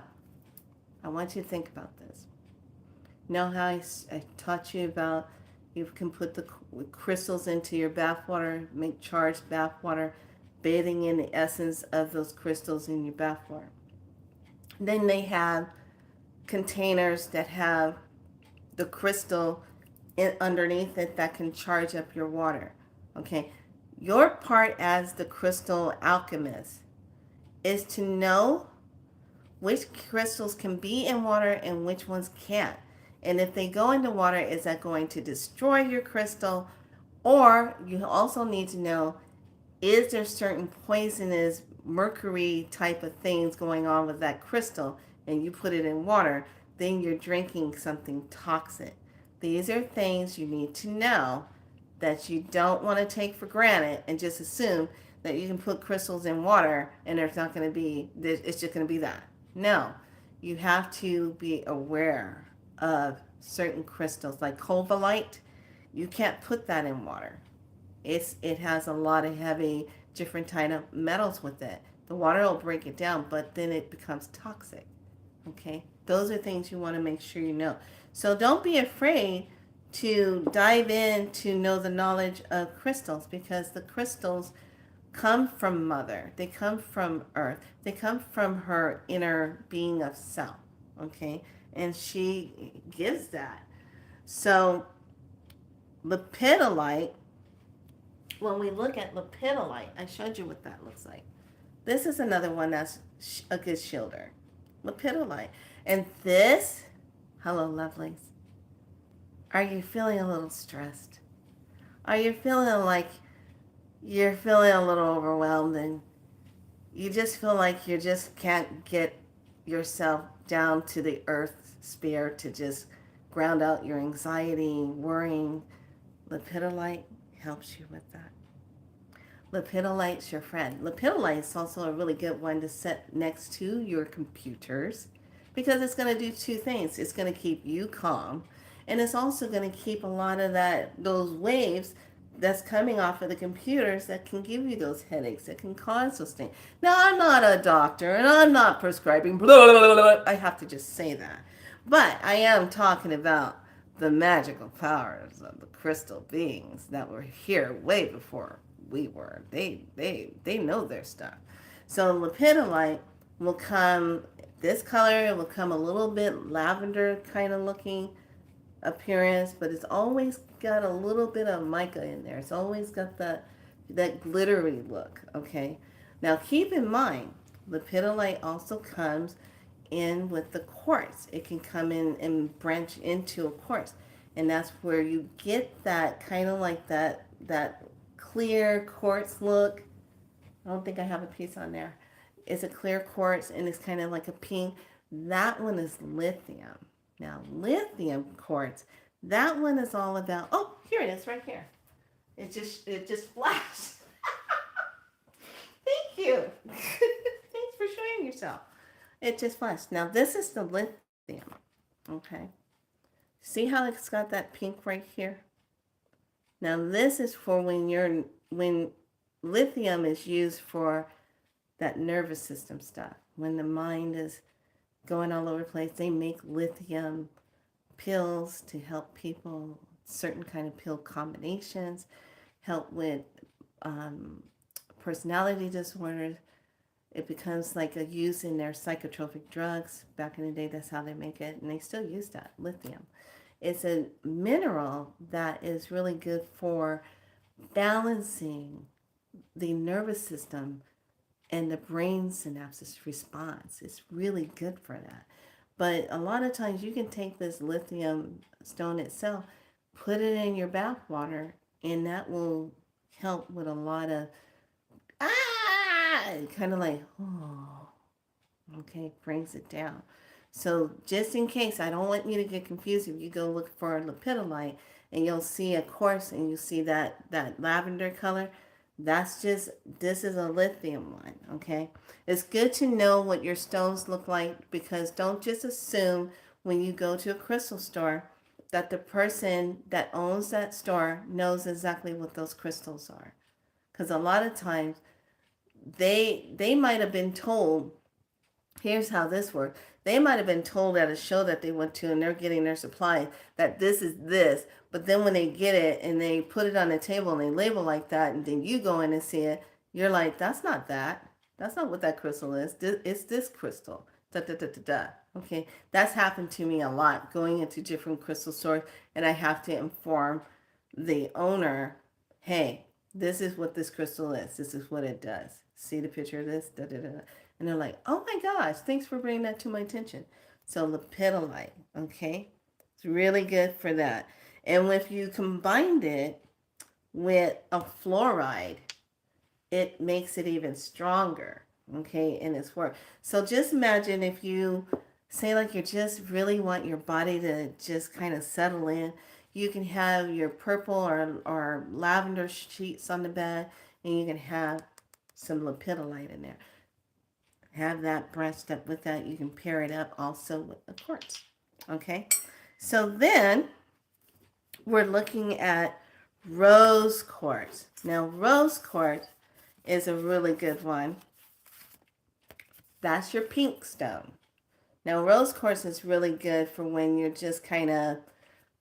I want you to think about this. You know how I taught you about you can put the crystals into your bath water, make charged bath water, bathing in the essence of those crystals in your bath water. Then they have containers that have the crystal underneath it that can charge up your water. Okay, your part as the crystal alchemist is to know which crystals can be in water and which ones can't. And if they go into water, is that going to destroy your crystal? Or you also need to know, is there certain poisonous mercury type of things going on with that crystal, and you put it in water, then you're drinking something toxic. These are things you need to know that you don't want to take for granted and just assume that you can put crystals in water and there's not going to be, it's just going to be that. No, you have to be aware of certain crystals like cobalt. You can't put that in water. It has a lot of heavy different kind of metals with it. The water will break it down, but then it becomes toxic. Okay, those are things you want to make sure you know. So don't be afraid to dive in to know the knowledge of crystals, because the crystals come from Mother. They come from Earth. They come from her inner being of self. Okay, and she gives that. So lepidolite, when we look at lepidolite, I showed you what that looks like. This is another one that's a good shielder. Lepidolite. And this, hello lovelies, are you feeling a little stressed? Are you feeling like you're feeling a little overwhelmed and you just feel like you just can't get yourself down to the earth sphere to just ground out your anxiety, worrying? Lepidolite helps you with that. Lepidolite's your friend. Lepidolite is also a really good one to set next to your computers because it's going to do two things. It's going to keep you calm, and it's also going to keep a lot of those waves that's coming off of the computers that can give you those headaches, that can cause those things. Now, I'm not a doctor, and I'm not prescribing blah, blah, blah. I have to just say that. But I am talking about the magical powers of the crystal beings that were here way before we were. They know their stuff. So lepidolite will come this color. It will come a little bit lavender kind of looking appearance, but it's always got a little bit of mica in there. It's always got that glittery look. Okay. Now keep in mind, lepidolite also comes in with the quartz. It can come in and branch into a quartz, and that's where you get that kind of like that clear quartz look. I don't think I have a piece on there. It's a clear quartz and it's kind of like a pink. That one is lithium. Now lithium quartz, that one is all about, oh, here it is right here. It just flashed. Thank you. Thanks for showing yourself. It just flashed. Now this is the lithium. Okay. See how it's got that pink right here? Now this is for when lithium is used for that nervous system stuff. When the mind is going all over the place, they make lithium pills to help people, certain kind of pill combinations, help with um, personality disorders. It becomes like a use in their psychotropic drugs. Back in the day, that's how they make it, and they still use that lithium. It's a mineral that is really good for balancing the nervous system and the brain synapses response. It's really good for that. But a lot of times you can take this lithium stone itself, put it in your bath water, and that will help with a lot of kind of like, oh, okay, brings it down. So just in case, I don't want you to get confused if you go look for lepidolite and you'll see a quartz and you see that lavender color. That's just, this is a lithium one, okay? It's good to know what your stones look like, because don't just assume when you go to a crystal store that the person that owns that store knows exactly what those crystals are. Because a lot of times they might have been told, here's how this works. They might have been told at a show that they went to and they're getting their supply that this is this, but then when they get it and they put it on the table and they label like that, and then you go in and see it, you're like, that's not that. That's not what that crystal is. It's this crystal. Da, da, da, da, da. Okay, that's happened to me a lot going into different crystal stores, and I have to inform the owner, hey, this is what this crystal is. This is what it does. See the picture of this? Da, da, da, da. And they're like, oh my gosh, thanks for bringing that to my attention. So lepidolite, okay? It's really good for that. And if you combined it with a fluoride, it makes it even stronger, okay, in its work. So just imagine if you say like you just really want your body to just kind of settle in, you can have your purple or lavender sheets on the bed, and you can have some lepidolite in there. Have that brushed up with that. You can pair it up also with a quartz. Okay, so then we're looking at rose quartz. Now, rose quartz is a really good one. That's your pink stone. Now, rose quartz is really good for when you're just kind of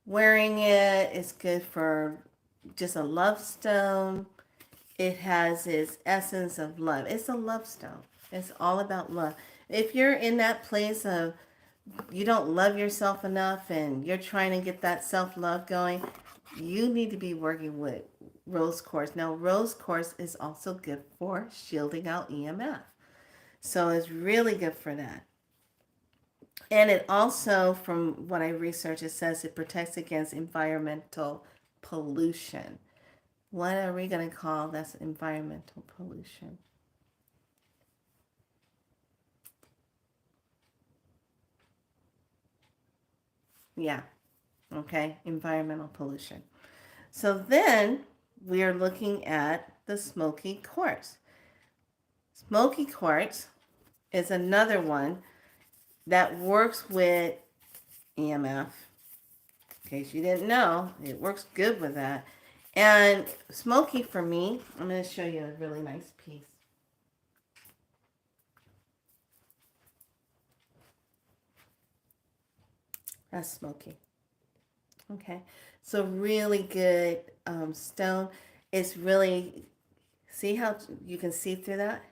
wearing it. It's good for just a love stone. It has its essence of love. It's a love stone. It's all about love. If you're in that place of you don't love yourself enough and you're trying to get that self-love going, you need to be working with rose quartz. Now, rose quartz is also good for shielding out EMF. So it's really good for that. And it also, from what I researched, it says it protects against environmental pollution. What are we going to call that's environmental pollution? Yeah, okay, environmental pollution. So then we are looking at the smoky quartz. Smoky quartz is another one that works with EMF. In case you didn't know, it works good with that. And smoky for me, I'm going to show you a really nice piece. That's smoky. Okay, so really good stone. It's really, see how you can see through that?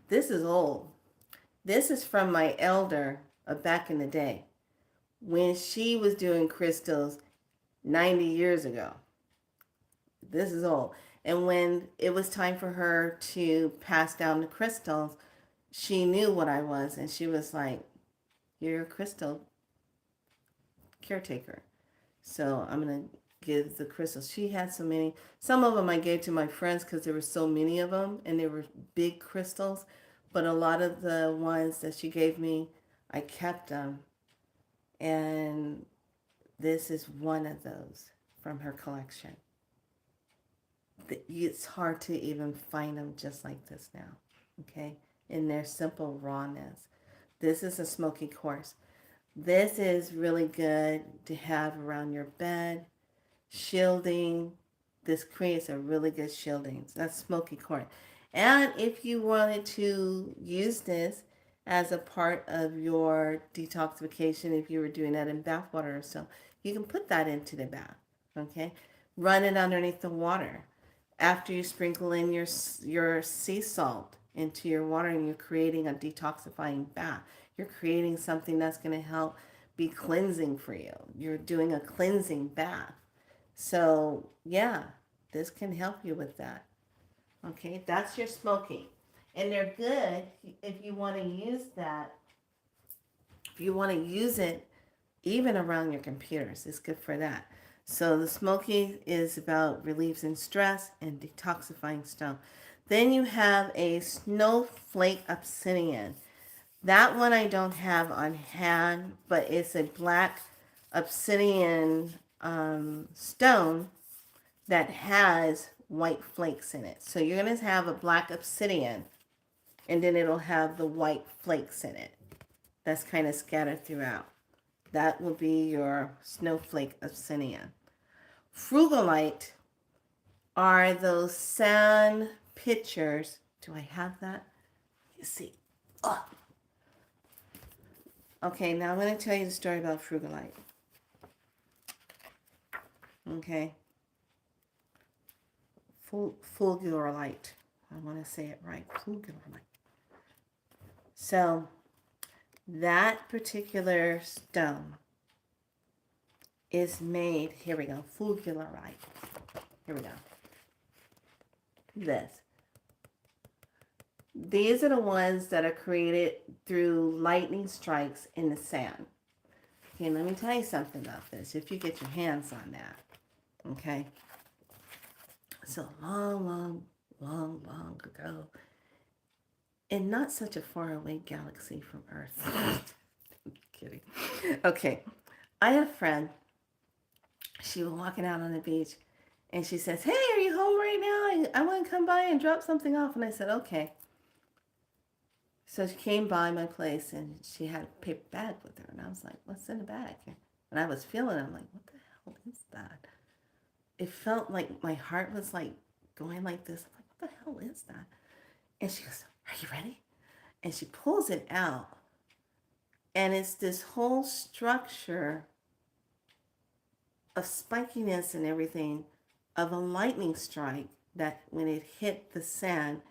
This is old. This is from my elder back in the day when she was doing crystals 90 years ago. This is old. And when it was time for her to pass down the crystals, she knew what I was, and she was like, you're a crystal caretaker. So I'm going to give the crystals. She had so many. Some of them I gave to my friends because there were so many of them, and they were big crystals. But a lot of the ones that she gave me, I kept them. And this is one of those from her collection. It's hard to even find them just like this now. Okay? in their simple rawness. This is a smoky quartz. This is really good to have around your bed, shielding. This creates a really good shielding. So that's smoky quartz. And if you wanted to use this as a part of your detoxification, if you were doing that in bath water or so, you can put that into the bath. Okay, run it underneath the water. After you sprinkle in your sea salt into your water, and you're creating a detoxifying bath. You're creating something that's going to help be cleansing for you. You're doing a cleansing bath. So, yeah, this can help you with that. Okay, that's your smoking. And they're good if you want to use that. If you want to use it even around your computers, it's good for that. So the smoking is about relieving stress and detoxifying stone. Then you have a snowflake obsidian. That one I don't have on hand, but it's a black obsidian stone that has white flakes in it. So you're going to have a black obsidian, and then it'll have the white flakes in it. That's kind of scattered throughout. That will be your snowflake obsidian. Frugalite are those sand pictures. Do I have that? You see. Oh. Okay, now I'm going to tell you the story about frugalite. Okay. Fulgurite. I want to say it right. Fulgurite. So, that particular stone is made, here we go, fulgurite. Here we go. This. These are the ones that are created through lightning strikes in the sand. Okay, let me tell you something about this, if you get your hands on that. Okay? So long ago, in not such a far away galaxy from Earth. Kidding. Okay, I had a friend. She was walking out on the beach, and she says, "Hey, are you home right now? I want to come by and drop something off." And I said, "Okay." So she came by my place, and she had a paper bag with her, and I was like, "What's in the bag?" And I was feeling it. I'm like, "What the hell is that?" It felt like my heart was like going like this. I'm like, "What the hell is that?" And she goes, "Are you ready?" And she pulls it out. And it's this whole structure of spikiness and everything of a lightning strike that when it hit the sand,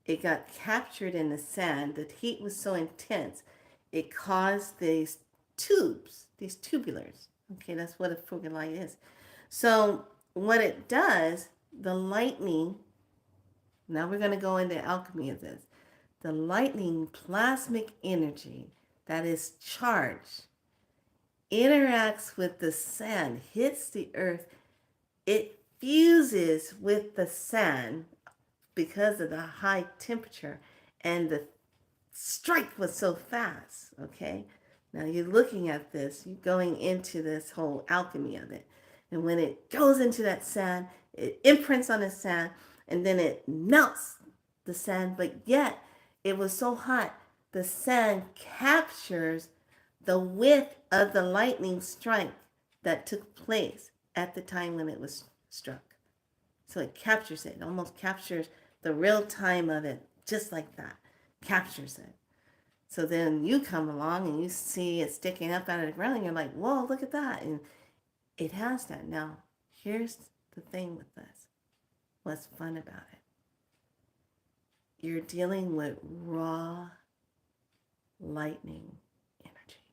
it got captured in the sand. The heat was so intense, it caused these tubes, these tubulars. Okay, that's what a frugalite is. So what it does, the lightning, now we're going to go into alchemy of this. The lightning plasmic energy that is charged interacts with the sand, hits the earth, it fuses with the sand because of the high temperature, and the strike was so fast. Okay, now you're looking at this, you're going into this whole alchemy of it, and when it goes into that sand, it imprints on the sand, and then it melts the sand, but yet it was so hot, the sand captures the width of the lightning strike that took place at the time when it was struck. So it captures it. It almost captures the real time of it, just like that. Captures it. So then you come along and you see it sticking up out of the ground, and you're like, whoa, look at that. And it has that. Now, here's the thing with this. What's fun about it? You're dealing with raw lightning energy.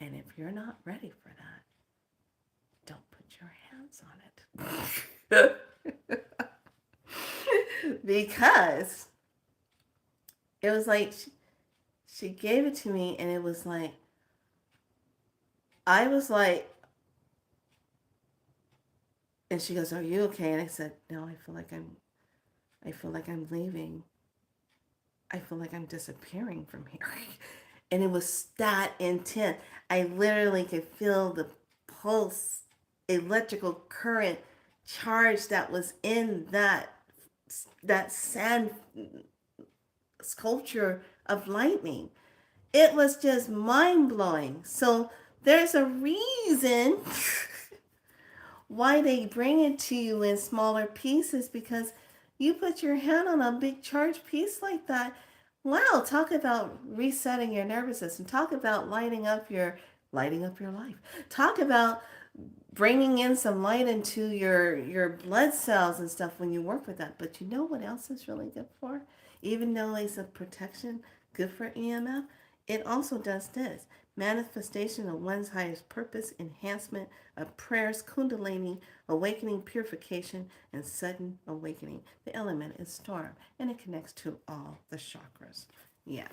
And if you're not ready for that, don't put your hands on it. Because it was like she gave it to me, and it was like, I was like, and she goes, "Are you okay?" And I said, "No, I feel like I'm leaving. I feel like I'm disappearing from here." And it was that intense. I literally could feel the pulse, electrical current charge that was in that sand sculpture of lightning. It was just mind blowing. So there's a reason why they bring it to you in smaller pieces, because you put your hand on a big charged piece like that. Wow, talk about resetting your nervous system. Talk about lighting up your life. Talk about bringing in some light into your blood cells and stuff when you work with that. But you know what else is really good for? Even though it's a protection, good for EMF, it also does this: manifestation of one's highest purpose, enhancement of prayers, kundalini, awakening, purification, and sudden awakening. The element is storm, and it connects to all the chakras. Yeah,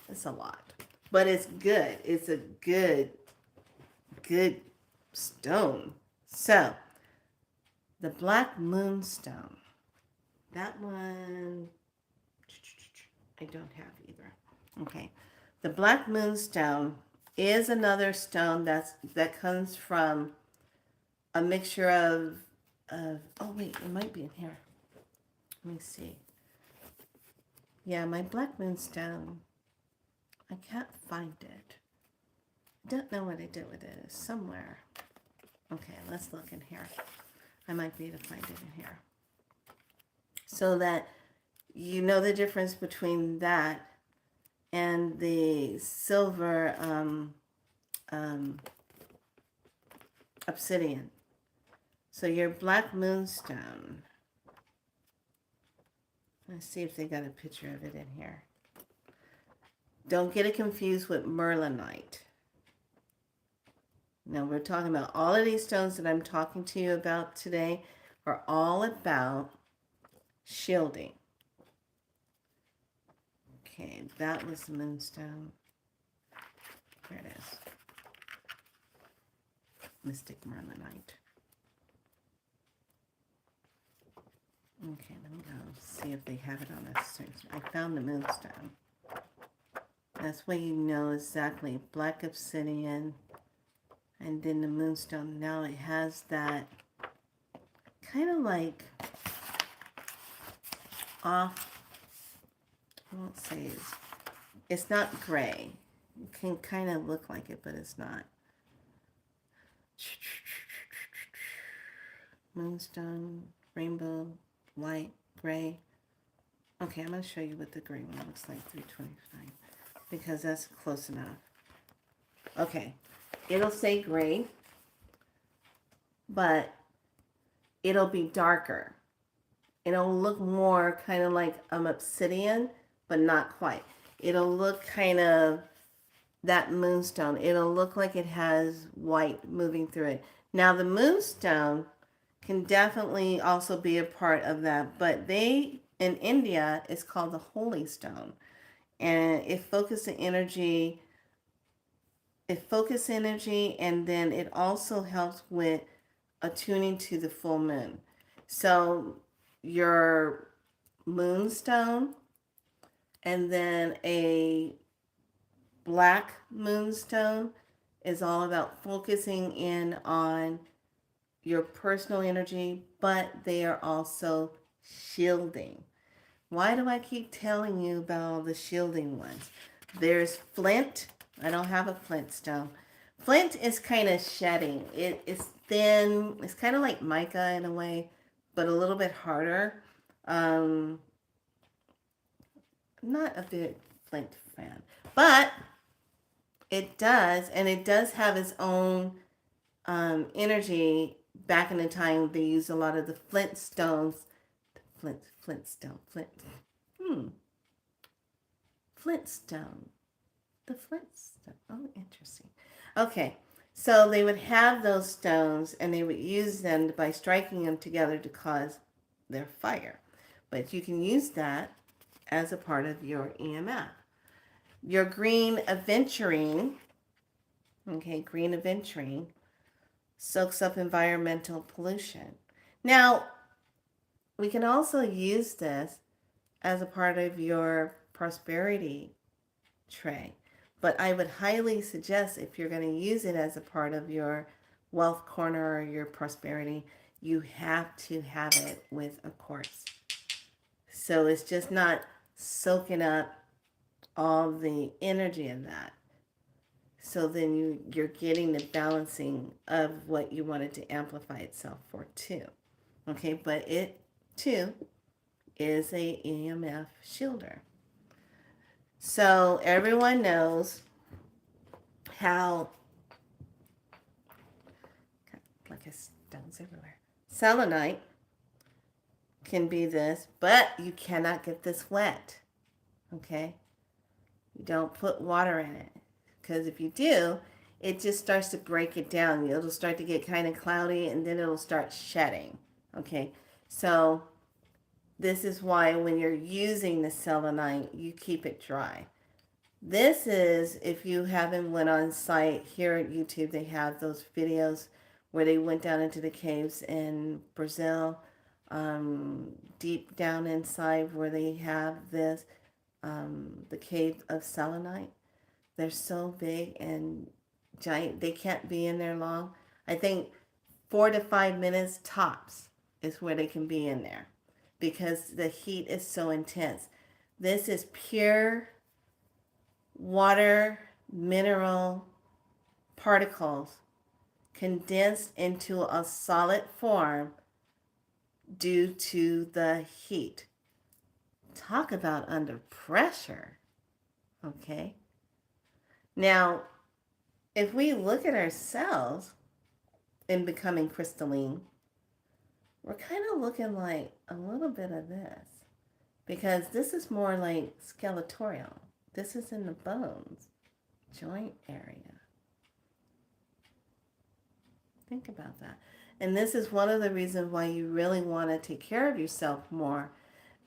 it's a lot, but it's good. It's a good stone. So, the black moonstone. That one I don't have either. Okay. The black moonstone is another stone that comes from a mixture of oh wait, it might be in here. Let me see. Yeah, my black moonstone. I can't find it. I don't know what I did with it. It's somewhere. Okay, let's look in here. I might be able to find it in here. So that you know the difference between that and the silver obsidian. So your black moonstone. Let's see if they got a picture of it in here. Don't get it confused with merlinite. Now we're talking about all of these stones that I'm talking to you about today are all about shielding. Okay, that was the moonstone. There it is. Mystic merlinite. Okay, let me go see if they have it on this. I found the moonstone. That's why you know exactly. Black obsidian. And then the moonstone. Now it has that kind of like off. I won't say it's not gray. It can kind of look like it, but it's not. Moonstone, rainbow, white, gray. Okay, I'm going to show you what the gray one looks like, 325, because that's close enough. Okay, it'll say gray, but it'll be darker. It'll look more kind of like obsidian, but not quite. It'll look kind of that moonstone. It'll look like it has white moving through it. Now the moonstone can definitely also be a part of that, but in India, it's called the holy stone. And it focuses energy, and then it also helps with attuning to the full moon. So your moonstone and then a black moonstone is all about focusing in on your personal energy, but they are also shielding. Why do I keep telling you about the shielding ones? There's flint. I don't have a flint stone. Flint is kind of shedding. It's thin. It's kind of like mica in a way, but a little bit harder. Not a big flint fan, but it does, and it does have its own energy. Back in the time, they used a lot of the flint stones. Flintstone. The Flintstone. Oh, interesting. Okay, so they would have those stones, and they would use them by striking them together to cause their fire. But you can use that as a part of your EMF. Your green aventurine, soaks up environmental pollution. Now, we can also use this as a part of your prosperity tray. But I would highly suggest, if you're going to use it as a part of your wealth corner or your prosperity, you have to have it with a quartz. So it's just not soaking up all the energy in that. So then you're getting the balancing of what you wanted to amplify itself for too. Okay, but it too is a EMF shielder. So everyone knows how, like stones everywhere. Selenite can be this, but you cannot get this wet. Okay? You don't put water in it. Because if you do, it just starts to break it down. It'll start to get kind of cloudy and then it'll start shedding. Okay? So this is why when you're using the selenite, you keep it dry. This is, if you haven't went on site here at YouTube, they have those videos where they went down into the caves in Brazil, deep down inside where they have this, the cave of selenite. They're so big and giant, they can't be in there long. I think 4 to 5 minutes tops is where they can be in there because the heat is so intense. This is pure water, mineral particles condensed into a solid form due to the heat. Talk about under pressure. Okay? Now, if we look at ourselves in becoming crystalline, we're kind of looking like a little bit of this because this is more like skeletal. This is in the bones, joint area. Think about that. And this is one of the reasons why you really want to take care of yourself more,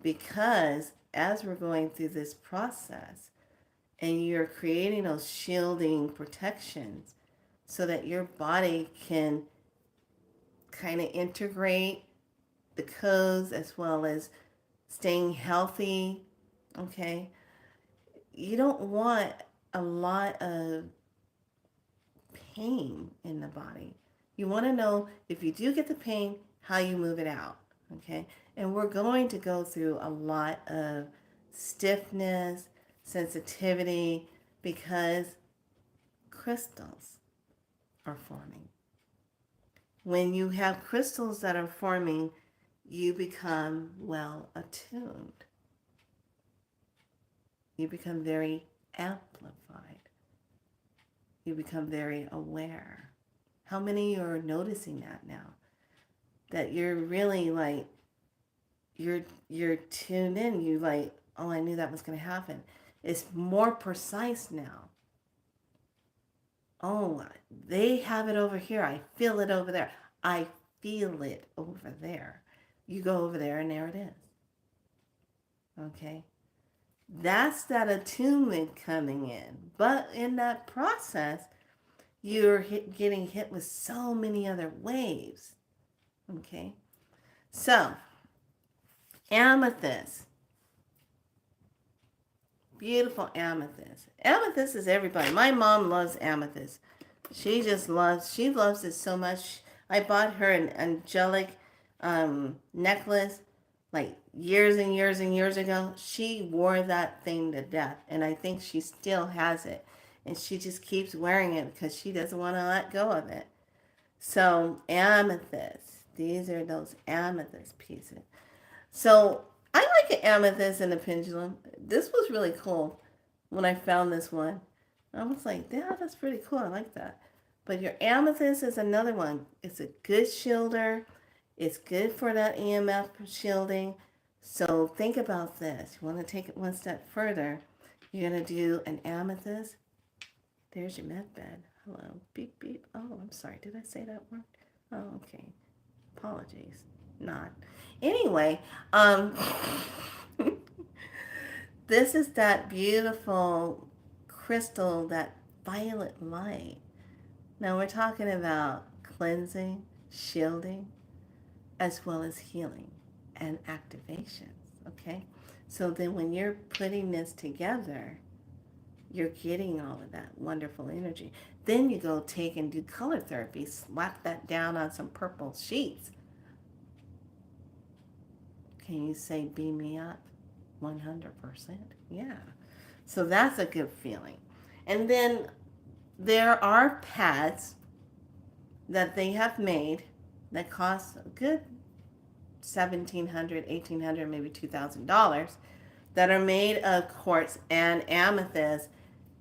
because as we're going through this process and you're creating those shielding protections so that your body can kind of integrate the codes as well as staying healthy, okay? You don't want a lot of pain in the body. You want to know if you do get the pain, how you move it out, okay? And we're going to go through a lot of stiffness, sensitivity, because crystals are forming. When you have crystals that are forming, you become well attuned. You become very amplified. You become very aware. How many are noticing that now? That you're really like, you're tuned in. You like, oh, I knew that was going to happen. It's more precise now. Oh, they have it over here. I feel it over there. I feel it over there. You go over there and there it is. Okay? That's that attunement coming in. But in that process, you're getting hit with so many other waves. Okay? So, amethyst. Beautiful amethyst. Amethyst is everybody. My mom loves amethyst. She loves it so much. I bought her an angelic necklace like years and years and years ago. She wore that thing to death, and I think she still has it. And she just keeps wearing it because she doesn't want to let go of it. So amethyst, these are those amethyst pieces. So I like an amethyst and a pendulum. This was really cool when I found this one. I was like, yeah, that's pretty cool. I like that. But your amethyst is another one. It's a good shielder. It's good for that EMF shielding. So think about this. You want to take it one step further. You're going to do an amethyst. There's your med bed. Hello. Beep, beep. Oh, I'm sorry. Did I say that word? Oh, okay. Apologies. Not. Anyway, this is that beautiful crystal, that violet light. Now we're talking about cleansing, shielding, as well as healing and activations, okay? So then when you're putting this together, you're getting all of that wonderful energy. Then you go take and do color therapy, slap that down on some purple sheets. Can you say, beam me up? 100%. Yeah. So that's a good feeling. And then there are pads that they have made that cost a good 1,700, 1,800, maybe $2,000 that are made of quartz and amethyst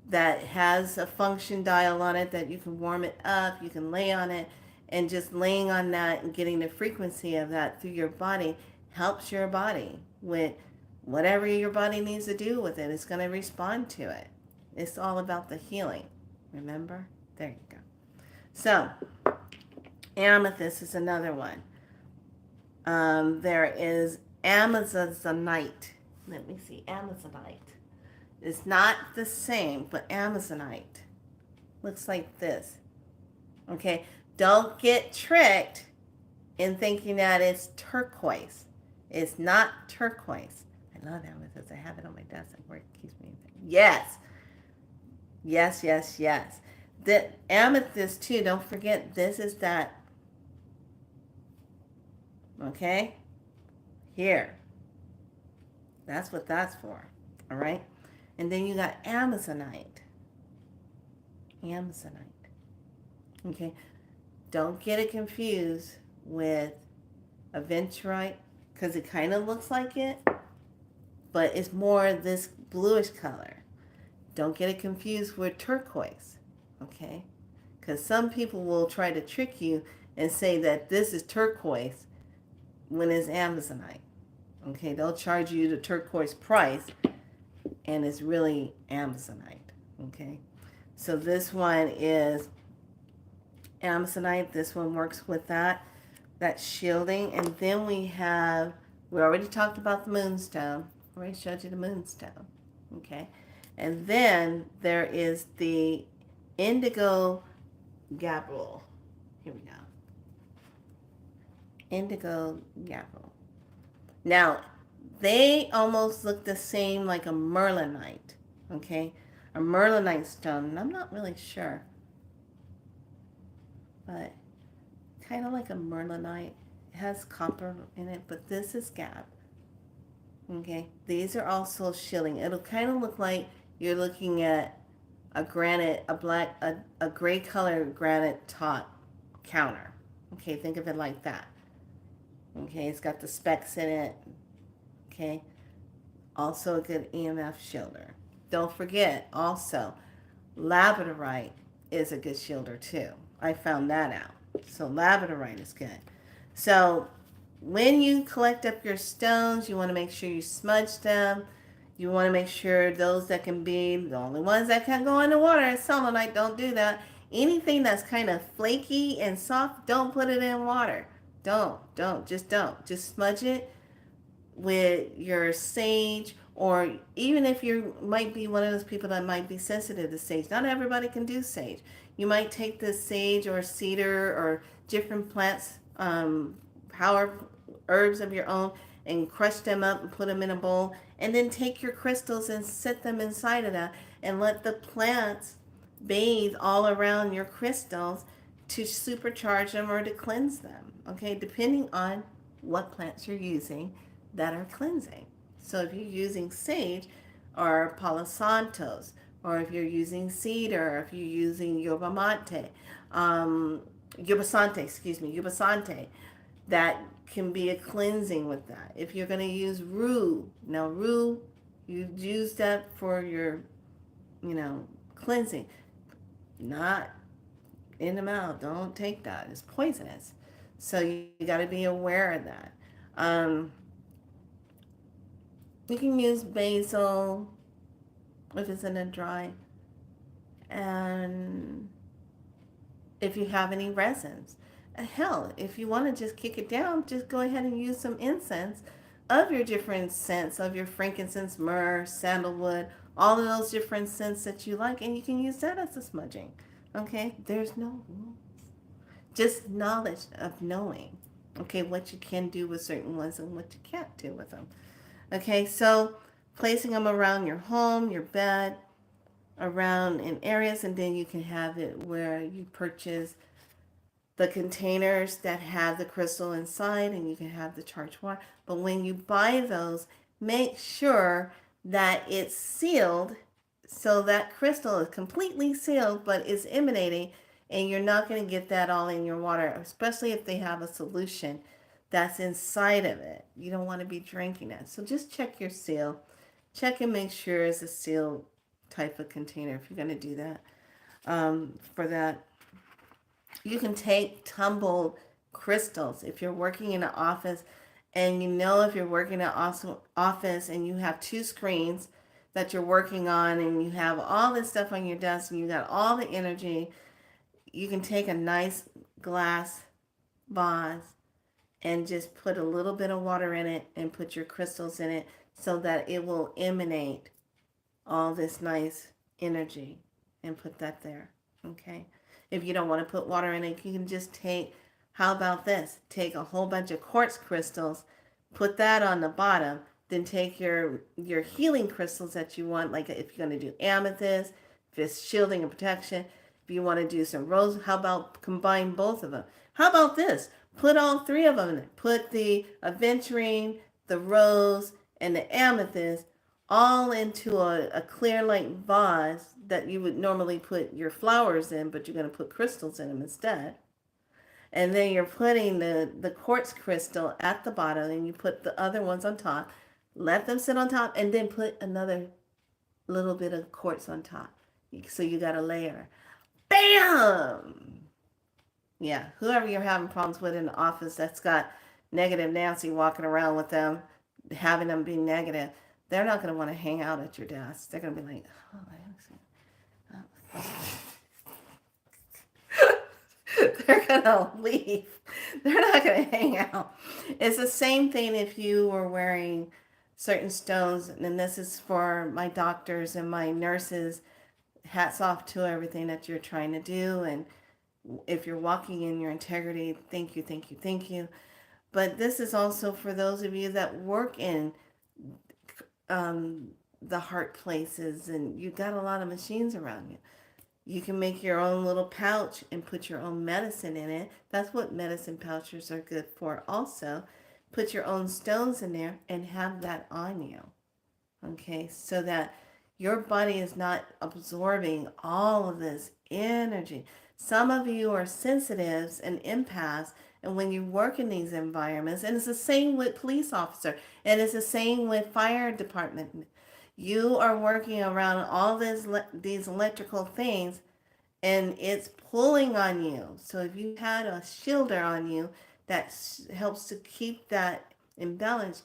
that has a function dial on it that you can warm it up, you can lay on it, and just laying on that and getting the frequency of that through your body helps your body with whatever your body needs to do with it. It's going to respond to it. It's all about the healing. Remember? There you go. So, amethyst is another one. There is Amazonite. Let me see. Amazonite. It's not the same, but Amazonite looks like this. Okay? Don't get tricked in thinking that it's turquoise. It's not turquoise. I love amethyst. I have it on my desk where it keeps me. Yes. Yes, yes, yes. The amethyst, too, don't forget, this is that. Okay? Here. That's what that's for. All right? And then you got Amazonite. Amazonite. Okay? Don't get it confused with aventurite because it kind of looks like it, but it's more this bluish color. Don't get it confused with turquoise. Okay? Because some people will try to trick you and say that this is turquoise when it's Amazonite. Okay? They'll charge you the turquoise price and it's really Amazonite. Okay? So this one is Amazonite. This one works with that shielding. And then we already talked about the moonstone. I already showed you the moonstone. Okay? And then there is the indigo gabbro. Here we go. Indigo gabbro. Now, they almost look the same like a merlinite. Okay? A merlinite stone. And I'm not really sure. But kind of like a merlinite. It has copper in it, but this is gab. Okay? These are also shielding. It'll kind of look like you're looking at a granite, a gray color granite top counter. Okay, think of it like that. Okay, it's got the specks in it. Okay, also a good EMF shielder. Don't forget, also, labradorite is a good shielder too. I found that out. So labradorite is good. So when you collect up your stones, you want to make sure you smudge them. You want to make sure those that can be, the only ones that can go in the water is selenite. Don't do that. Anything that's kind of flaky and soft, don't put it in water. Just don't. Just smudge it with your sage, or even if you might be one of those people that might be sensitive to sage. Not everybody can do sage. You might take the sage or cedar or different plants, power herbs of your own, and crush them up and put them in a bowl, and then take your crystals and set them inside of that and let the plants bathe all around your crystals to supercharge them or to cleanse them. Okay, depending on what plants you're using that are cleansing. So if you're using sage or Palo Santos, or if you're using cedar, or if you're using yerba sante, that can be a cleansing with that. If you're going to use rue, now rue, you use that for your, cleansing. Not in the mouth. Don't take that. It's poisonous. So you got to be aware of that. You can use basil if it's in a dry. And if you have any resins. Hell, if you want to just kick it down, just go ahead and use some incense of your different scents, of your frankincense, myrrh, sandalwood, all of those different scents that you like, and you can use that as a smudging. Okay? There's no rules. Just knowledge of knowing, okay, what you can do with certain ones and what you can't do with them. Okay, so placing them around your home, your bed, around in areas, and then you can have it where you purchase the containers that have the crystal inside, and you can have the charged water. But when you buy those, make sure that it's sealed, so that crystal is completely sealed but is emanating, and you're not going to get that all in your water, especially if they have a solution that's inside of it. You don't want to be drinking that. So just check your seal. Check and make sure it's a sealed type of container if you're going to do that. For that, you can take tumbled crystals if you're working in an office, and you know, if you're working in an office and you have two screens that you're working on, and you have all this stuff on your desk and you got all the energy, you can take a nice glass vase and just put a little bit of water in it and put your crystals in it, so that it will emanate all this nice energy, and put that there. Okay. If you don't want to put water in it, you can just take, how about this? Take a whole bunch of quartz crystals, put that on the bottom, then take your healing crystals that you want, like if you're going to do amethyst, if it's shielding and protection, if you want to do some rose, how about combine both of them? How about this? Put all three of them in it. Put the aventurine, the rose, and the amethyst all into a clear like vase that you would normally put your flowers in, but you're going to put crystals in them instead. And then you're putting the quartz crystal at the bottom, and you put the other ones on top. Let them sit on top, and then put another little bit of quartz on top. So you got a layer. Bam! Yeah, whoever you're having problems with in the office that's got negative Nancy walking around with them, having them be negative, they're not going to want to hang out at your desk. They're going to be like, oh, they're going to leave. They're not going to hang out. It's the same thing if you were wearing certain stones, and this is for my doctors and my nurses. Hats off to everything that you're trying to do, and if you're walking in your integrity, thank you, thank you, thank you. But this is also for those of you that work in the heart places, and you got a lot of machines around you. You can make your own little pouch and put your own medicine in it. That's what medicine pouches are good for also. Put your own stones in there and have that on you. Okay, so that your body is not absorbing all of this energy. Some of you are sensitives and empaths, and when you work in these environments, and it's the same with police officer, and it's the same with fire department. You are working around all these electrical things, and it's pulling on you. So if you had a shielder on you that helps to keep that imbalance,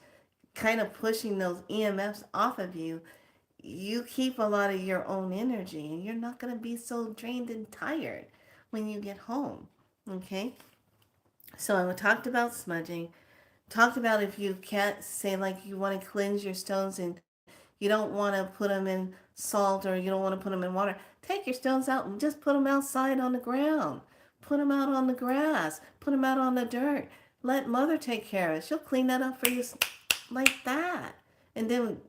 kind of pushing those EMFs off of you, you keep a lot of your own energy, and you're not going to be so drained and tired when you get home. Okay? So I talked about smudging, talked about if you can't, say like you want to cleanse your stones and you don't want to put them in salt, or you don't want to put them in water, take your stones out and just put them outside on the ground. Put them out on the grass. Put them out on the dirt. Let mother take care of it. She'll clean that up for you like that. And then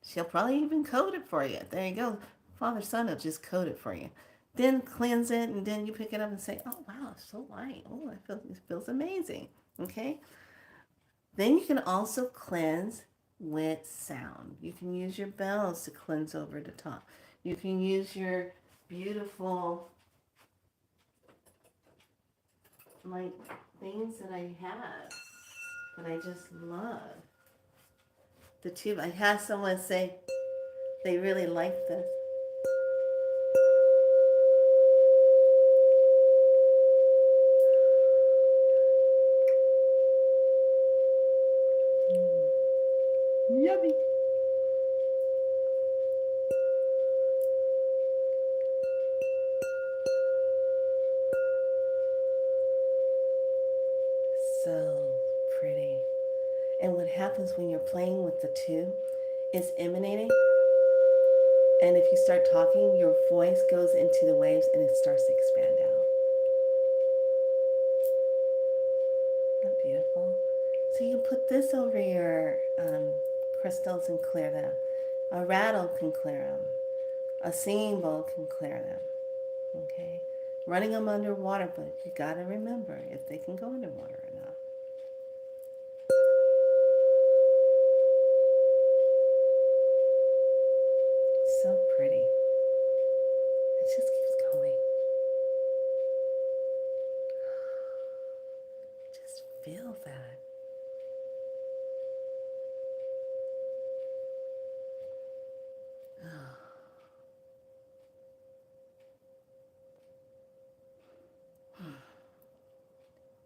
she'll probably even coat it for you. There you go. Father, Son will just coat it for you. Then cleanse it, and then you pick it up and say, oh, wow, it's so light. Oh, it feels amazing. Okay? Then you can also cleanse with sound. You can use your bells to cleanse over the top. You can use your beautiful, like, things that I have that I just love. The tube. I had someone say they really like this. Yummy. So pretty. And what happens when you're playing with the tube is emanating. And if you start talking, your voice goes into the waves and it starts to expand out. Isn't that beautiful? So you put this over your crystals and clear them. A rattle can clear them. A singing bowl can clear them. Okay? Running them underwater, but you got to remember if they can go underwater or not.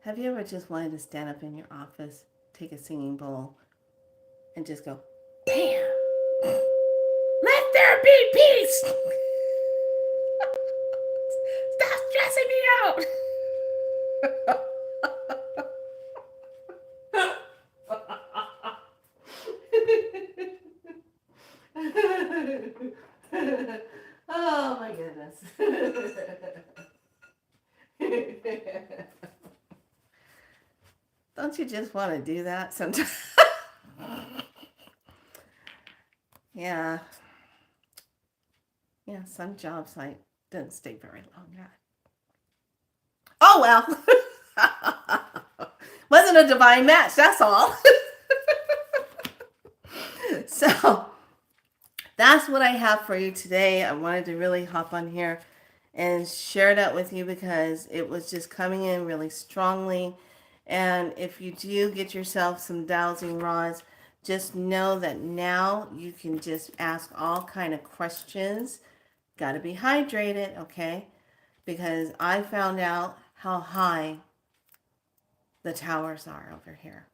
Have you ever just wanted to stand up in your office, take a singing bowl, and just go, bam! Let there be peace! Stop stressing me out! Oh my goodness. Don't you just want to do that sometimes? Yeah. Yeah, some jobs I didn't stay very long at. Oh well. Wasn't a divine match, that's all. So that's what I have for you today. I wanted to really hop on here and share that with you because it was just coming in really strongly. And if you do get yourself some dowsing rods, just know that now you can just ask all kind of questions. Got to be hydrated, okay? Because I found out how high the towers are over here.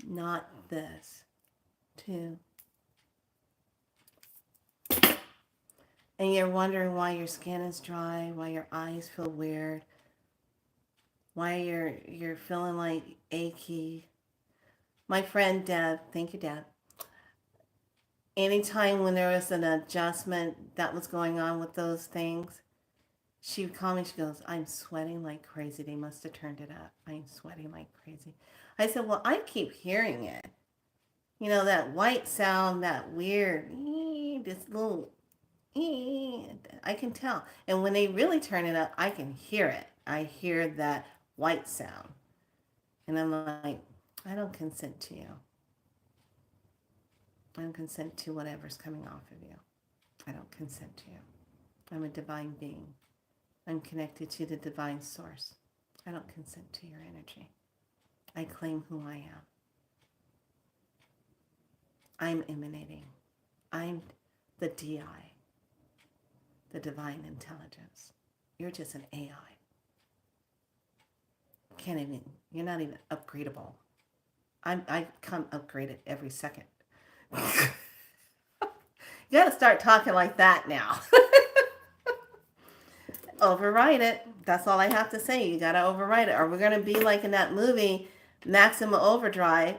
Not this. 2. And you're wondering why your skin is dry, why your eyes feel weird, why you're feeling like achy. My friend Deb, thank you, Deb. Anytime when there was an adjustment that was going on with those things, she would call me, she goes, I'm sweating like crazy. They must have turned it up. I'm sweating like crazy. I said, well, I keep hearing it. You know, that white sound, that weird, this little, I can tell. And when they really turn it up, I can hear it. I hear that white sound. And I'm like, I don't consent to you. I don't consent to whatever's coming off of you. I don't consent to you. I'm a divine being. I'm connected to the divine source. I don't consent to your energy. I claim who I am. I'm emanating. I'm the DI, the divine intelligence. You're just an AI. You're not even upgradable. I come upgraded every second. You got to start talking like that now. Override it. That's all I have to say. You got to override it. Or we're going to be like in that movie, Maximum Overdrive,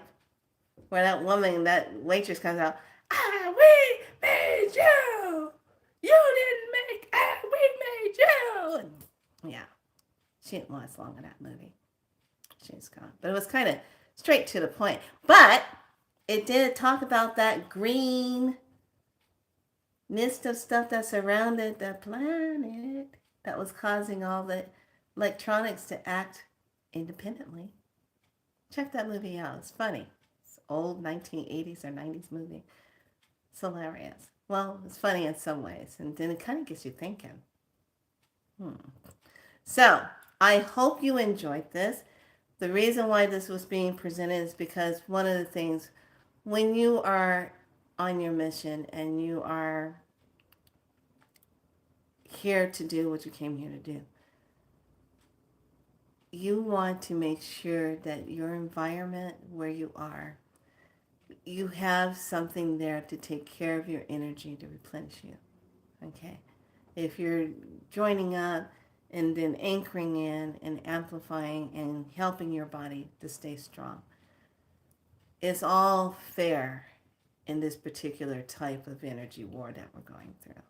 where that woman, that waitress comes out, we made you. You didn't make, we made you. And yeah, she didn't last long in that movie. She's gone. But it was kind of straight to the point. But it did talk about that green mist of stuff that surrounded the planet that was causing all the electronics to act independently. Check that movie out. It's funny. It's old 1980s or 90s movie. It's hilarious. Well, it's funny in some ways. And then it kind of gets you thinking. So, I hope you enjoyed this. The reason why this was being presented is because one of the things, when you are on your mission and you are here to do what you came here to do, you want to make sure that your environment where you are, you have something there to take care of your energy to replenish you. Okay? If you're joining up and then anchoring in and amplifying and helping your body to stay strong, it's all fair in this particular type of energy war that we're going through.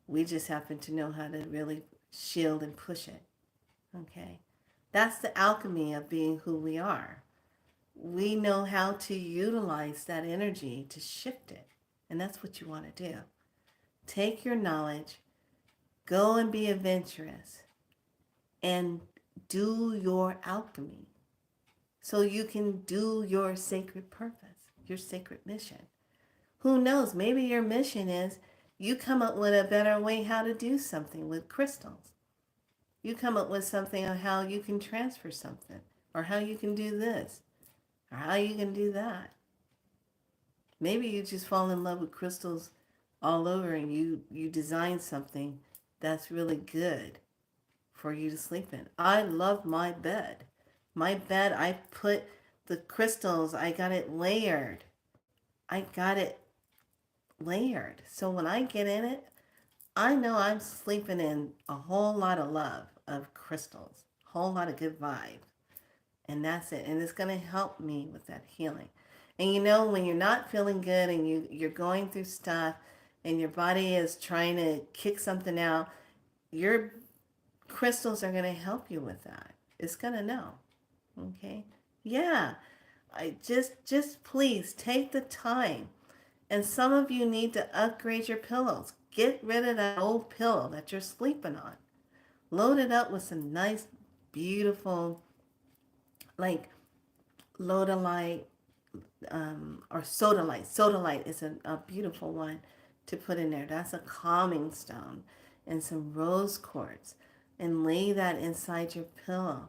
We just happen to know how to really shield and push it. Okay? That's the alchemy of being who we are. We know how to utilize that energy to shift it. And that's what you want to do. Take your knowledge, go and be adventurous, and do your alchemy so you can do your sacred purpose, your sacred mission. Who knows? Maybe your mission is you come up with a better way how to do something with crystals. You come up with something on how you can transfer something, or how you can do this, or how you can do that. Maybe you just fall in love with crystals all over and you design something that's really good for you to sleep in. I love my bed. My bed, I put the crystals, I got it layered. I got it layered. So when I get in it, I know I'm sleeping in a whole lot of love of crystals, a whole lot of good vibes. And that's it. And it's going to help me with that healing. And you know, when you're not feeling good and you're going through stuff and your body is trying to kick something out, your crystals are going to help you with that. It's going to know. Okay? Yeah. I just please take the time. And some of you need to upgrade your pillows. Get rid of that old pillow that you're sleeping on. Load it up with some nice, beautiful, like Lodolite or Sodalite. Sodalite is a beautiful one to put in there. That's a calming stone. And some rose quartz. And lay that inside your pillow.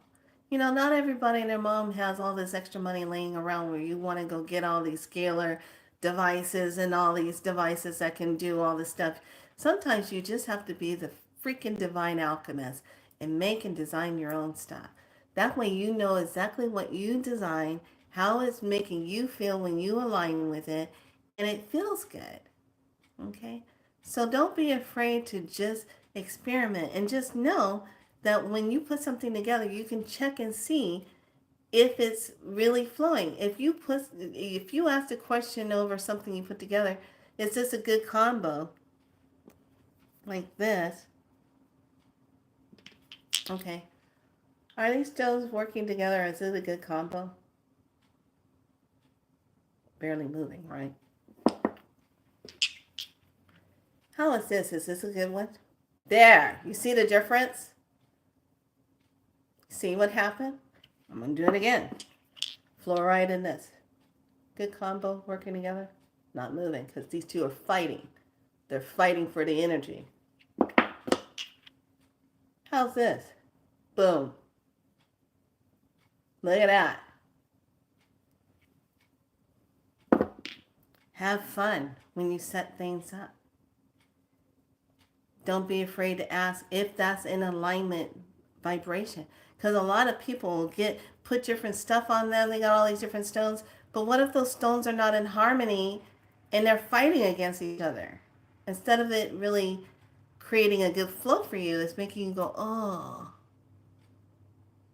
You know, not everybody and their mom has all this extra money laying around where you want to go get all these scalar devices and all these devices that can do all this stuff. Sometimes you just have to be the freaking divine alchemist and make and design your own stuff. That way you know exactly what you design, how it's making you feel when you align with it, and it feels good. Okay? So don't be afraid to just experiment and just know that when you put something together, you can check and see if it's really flowing. If you ask a question over something you put together, is this a good combo? Like this. Okay. Are these stones working together? Is it a good combo? Barely moving, right? How is this? Is this a good one? There. You see the difference? See what happened? I'm going to do it again. Fluoride and this. Good combo working together. Not moving because these two are fighting. They're fighting for the energy. How's this? Boom. Look at that. Have fun when you set things up. Don't be afraid to ask if that's in alignment vibration. Because a lot of people will put different stuff on them. They got all these different stones. But what if those stones are not in harmony and they're fighting against each other? Instead of it really creating a good flow for you, it's making you go, oh.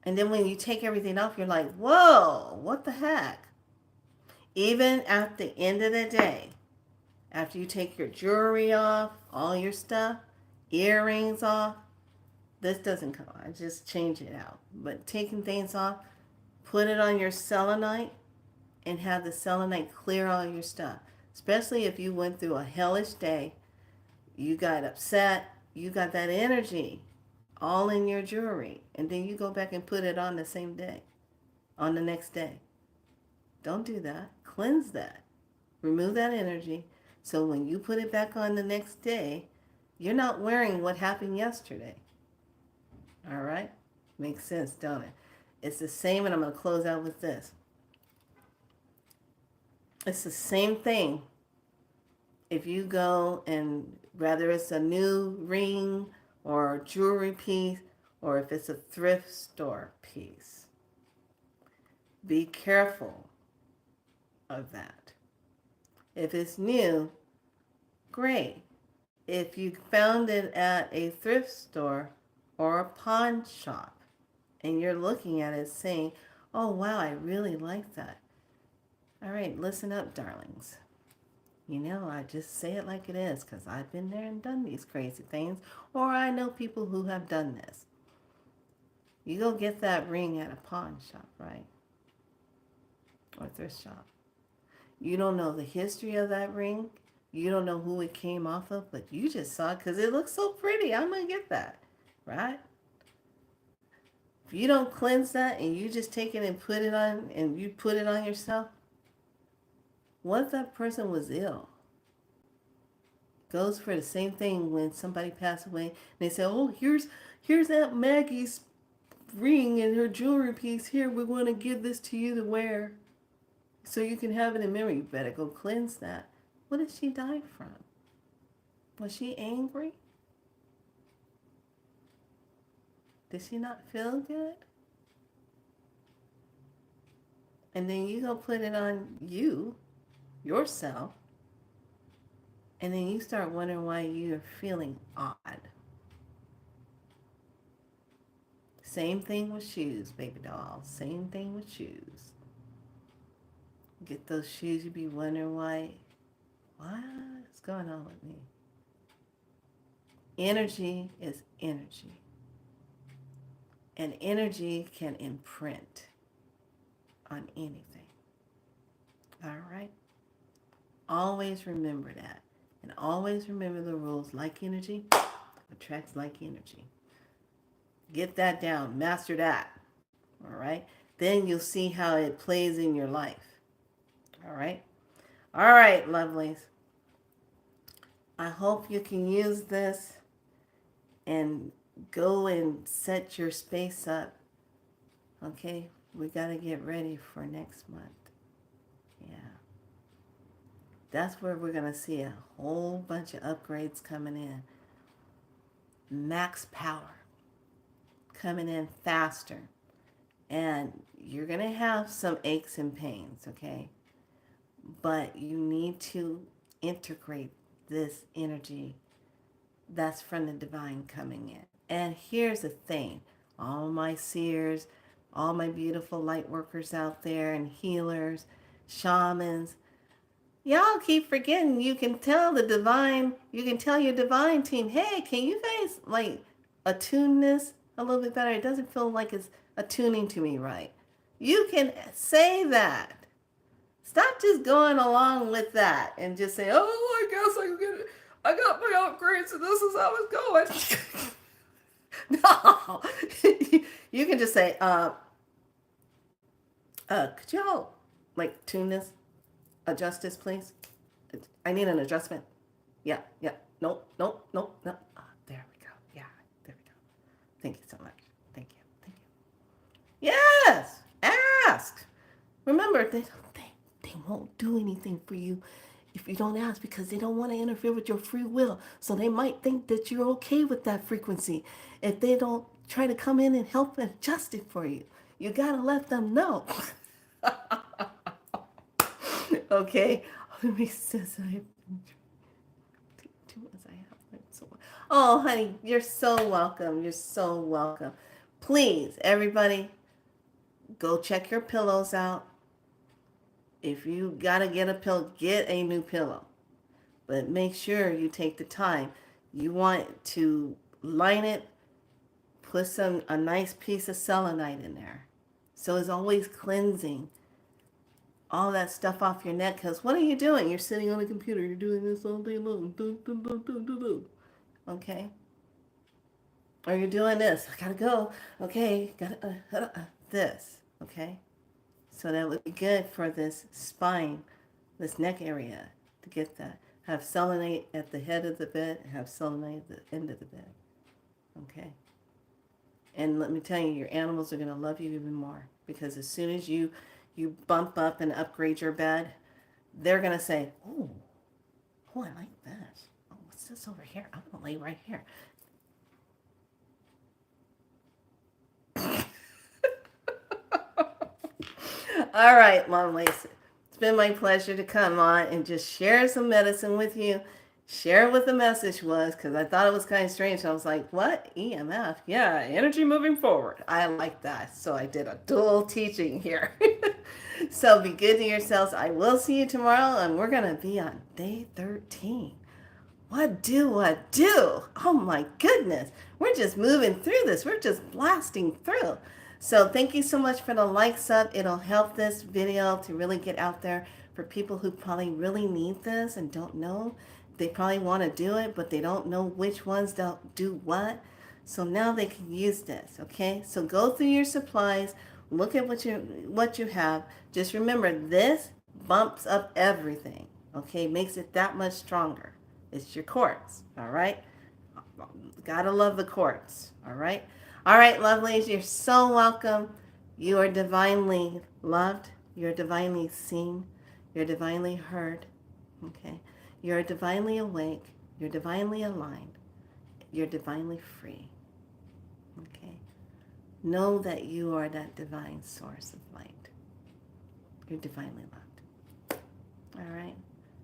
And then when you take everything off, you're like, whoa, what the heck? Even at the end of the day, after you take your jewelry off, all your stuff, earrings off, this doesn't come. I just change it out. But taking things off, put it on your selenite and have the selenite clear all your stuff. Especially if you went through a hellish day, you got upset, you got that energy all in your jewelry, and then you go back and put it on the same day, on the next day. Don't do that. Cleanse that. Remove that energy so when you put it back on the next day, you're not wearing what happened yesterday. All right? Makes sense, don't it? It's the same, and I'm going to close out with this. It's the same thing if you go and whether it's a new ring or jewelry piece or if it's a thrift store piece. Be careful of that. If it's new, great. If you found it at a thrift store or a pawn shop and you're looking at it saying, oh wow, I really like that. All right, listen up, darlings. You know, I just say it like it is because I've been there and done these crazy things, or I know people who have done this. You go get that ring at a pawn shop, right? Or thrift shop. You don't know the history of that ring. You don't know who it came off of, but you just saw it because it looks so pretty. I'm going to get that, right? If you don't cleanse that and you just take it and put it on and you put it on yourself, what if that person was ill? Goes for the same thing when somebody passed away and they say, oh, here's Aunt Maggie's ring and her jewelry piece. Here, we want to give this to you to wear so you can have it in memory. You better go cleanse that. What did she die from? Was she angry? Does she not feel good? And then you go put it on you, yourself, and then you start wondering why you're feeling odd. Same thing with shoes, baby doll. Same thing with shoes. Get those shoes, you be wondering what's going on with me? Energy is energy. And energy can imprint on anything. All right? Always remember that. And always remember the rules. Like energy attracts like energy. Get that down. Master that. All right? Then you'll see how it plays in your life. All right? All right, lovelies. I hope you can use this and go and set your space up. Okay? We got to get ready for next month. Yeah. That's where we're going to see a whole bunch of upgrades coming in. Max power. Coming in faster. And you're going to have some aches and pains, okay? But you need to integrate this energy that's from the divine coming in. And here's the thing. All my seers, all my beautiful light workers out there and healers, shamans, y'all keep forgetting you can tell your divine team, hey, can you guys like attune this a little bit better? It doesn't feel like it's attuning to me right. You can say that. Stop just going along with that and just say, oh, I guess I got my upgrades and this is how it's going. No. You can just say, could y'all like tune this? Adjust this, please. I need an adjustment. Yeah. Nope. No. There we go. Yeah, there we go. Thank you so much. Thank you. Yes. Ask. Remember, they won't do anything for you if you don't ask because they don't want to interfere with your free will. So they might think that you're okay with that frequency if they don't try to come in and help adjust it for you. You got to let them know. Okay. Oh, honey, you're so welcome. You're so welcome. Please, everybody, go check your pillows out. If you got to get a pillow, get a new pillow. But make sure you take the time. You want to line it, put a nice piece of selenite in there. So it's always cleansing all that stuff off your neck. Because what are you doing? You're sitting on the computer. You're doing this all day long. Okay? Or you're doing this. I gotta go. Okay, this. Okay? So that would be good for this spine, this neck area, to get that. Have selenite at the head of the bed, have selenite at the end of the bed. Okay? And let me tell you, your animals are going to love you even more. Because as soon as you bump up and upgrade your bed, they're going to say, oh, I like this. Oh, what's this over here? I'm going to lay right here. All right, lovelies. It's been my pleasure to come on and just share some medicine with you. Share what the message was because I thought it was kind of strange. I was like, what? EMF? Yeah, energy moving forward. I like that. So I did a dual teaching here. So be good to yourselves. I will see you tomorrow and we're going to be on day 13. What do? Oh my goodness. We're just moving through this. We're just blasting through. So thank you so much for the likes up. It'll help this video to really get out there for people who probably really need this and don't know. They probably want to do it, but they don't know which ones don't do what. So now they can use this, okay? So go through your supplies. Look at what you have. Just remember, this bumps up everything, okay? Makes it that much stronger. It's your quartz, all right? Gotta love the quartz, all right? All right, lovelies, you're so welcome. You are divinely loved. You're divinely seen. You're divinely heard, okay? You're divinely awake. You're divinely aligned. You're divinely free, okay? Know that you are that divine source of light. You're divinely loved. All right.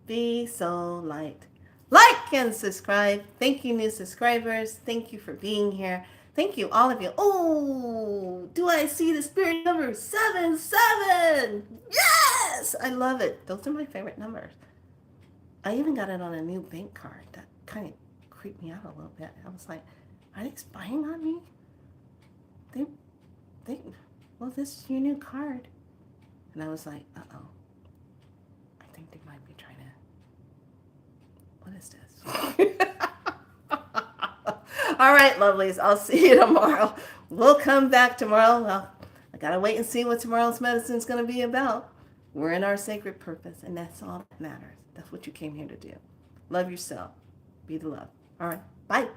Be so light. Like and subscribe. Thank you, new subscribers. Thank you for being here. Thank you, all of you. Oh, do I see the spirit number 77? Yes! I love it. Those are my favorite numbers. I even got it on a new bank card. That kind of creeped me out a little bit. I was like, are they spying on me? Well, this is your new card. And I was like, uh-oh. I think they might be trying to, what is this? All right, lovelies. I'll see you tomorrow. We'll come back tomorrow. Well, I got to wait and see what tomorrow's medicine is going to be about. We're in our sacred purpose, and that's all that matters. That's what you came here to do. Love yourself. Be the love. All right. Bye.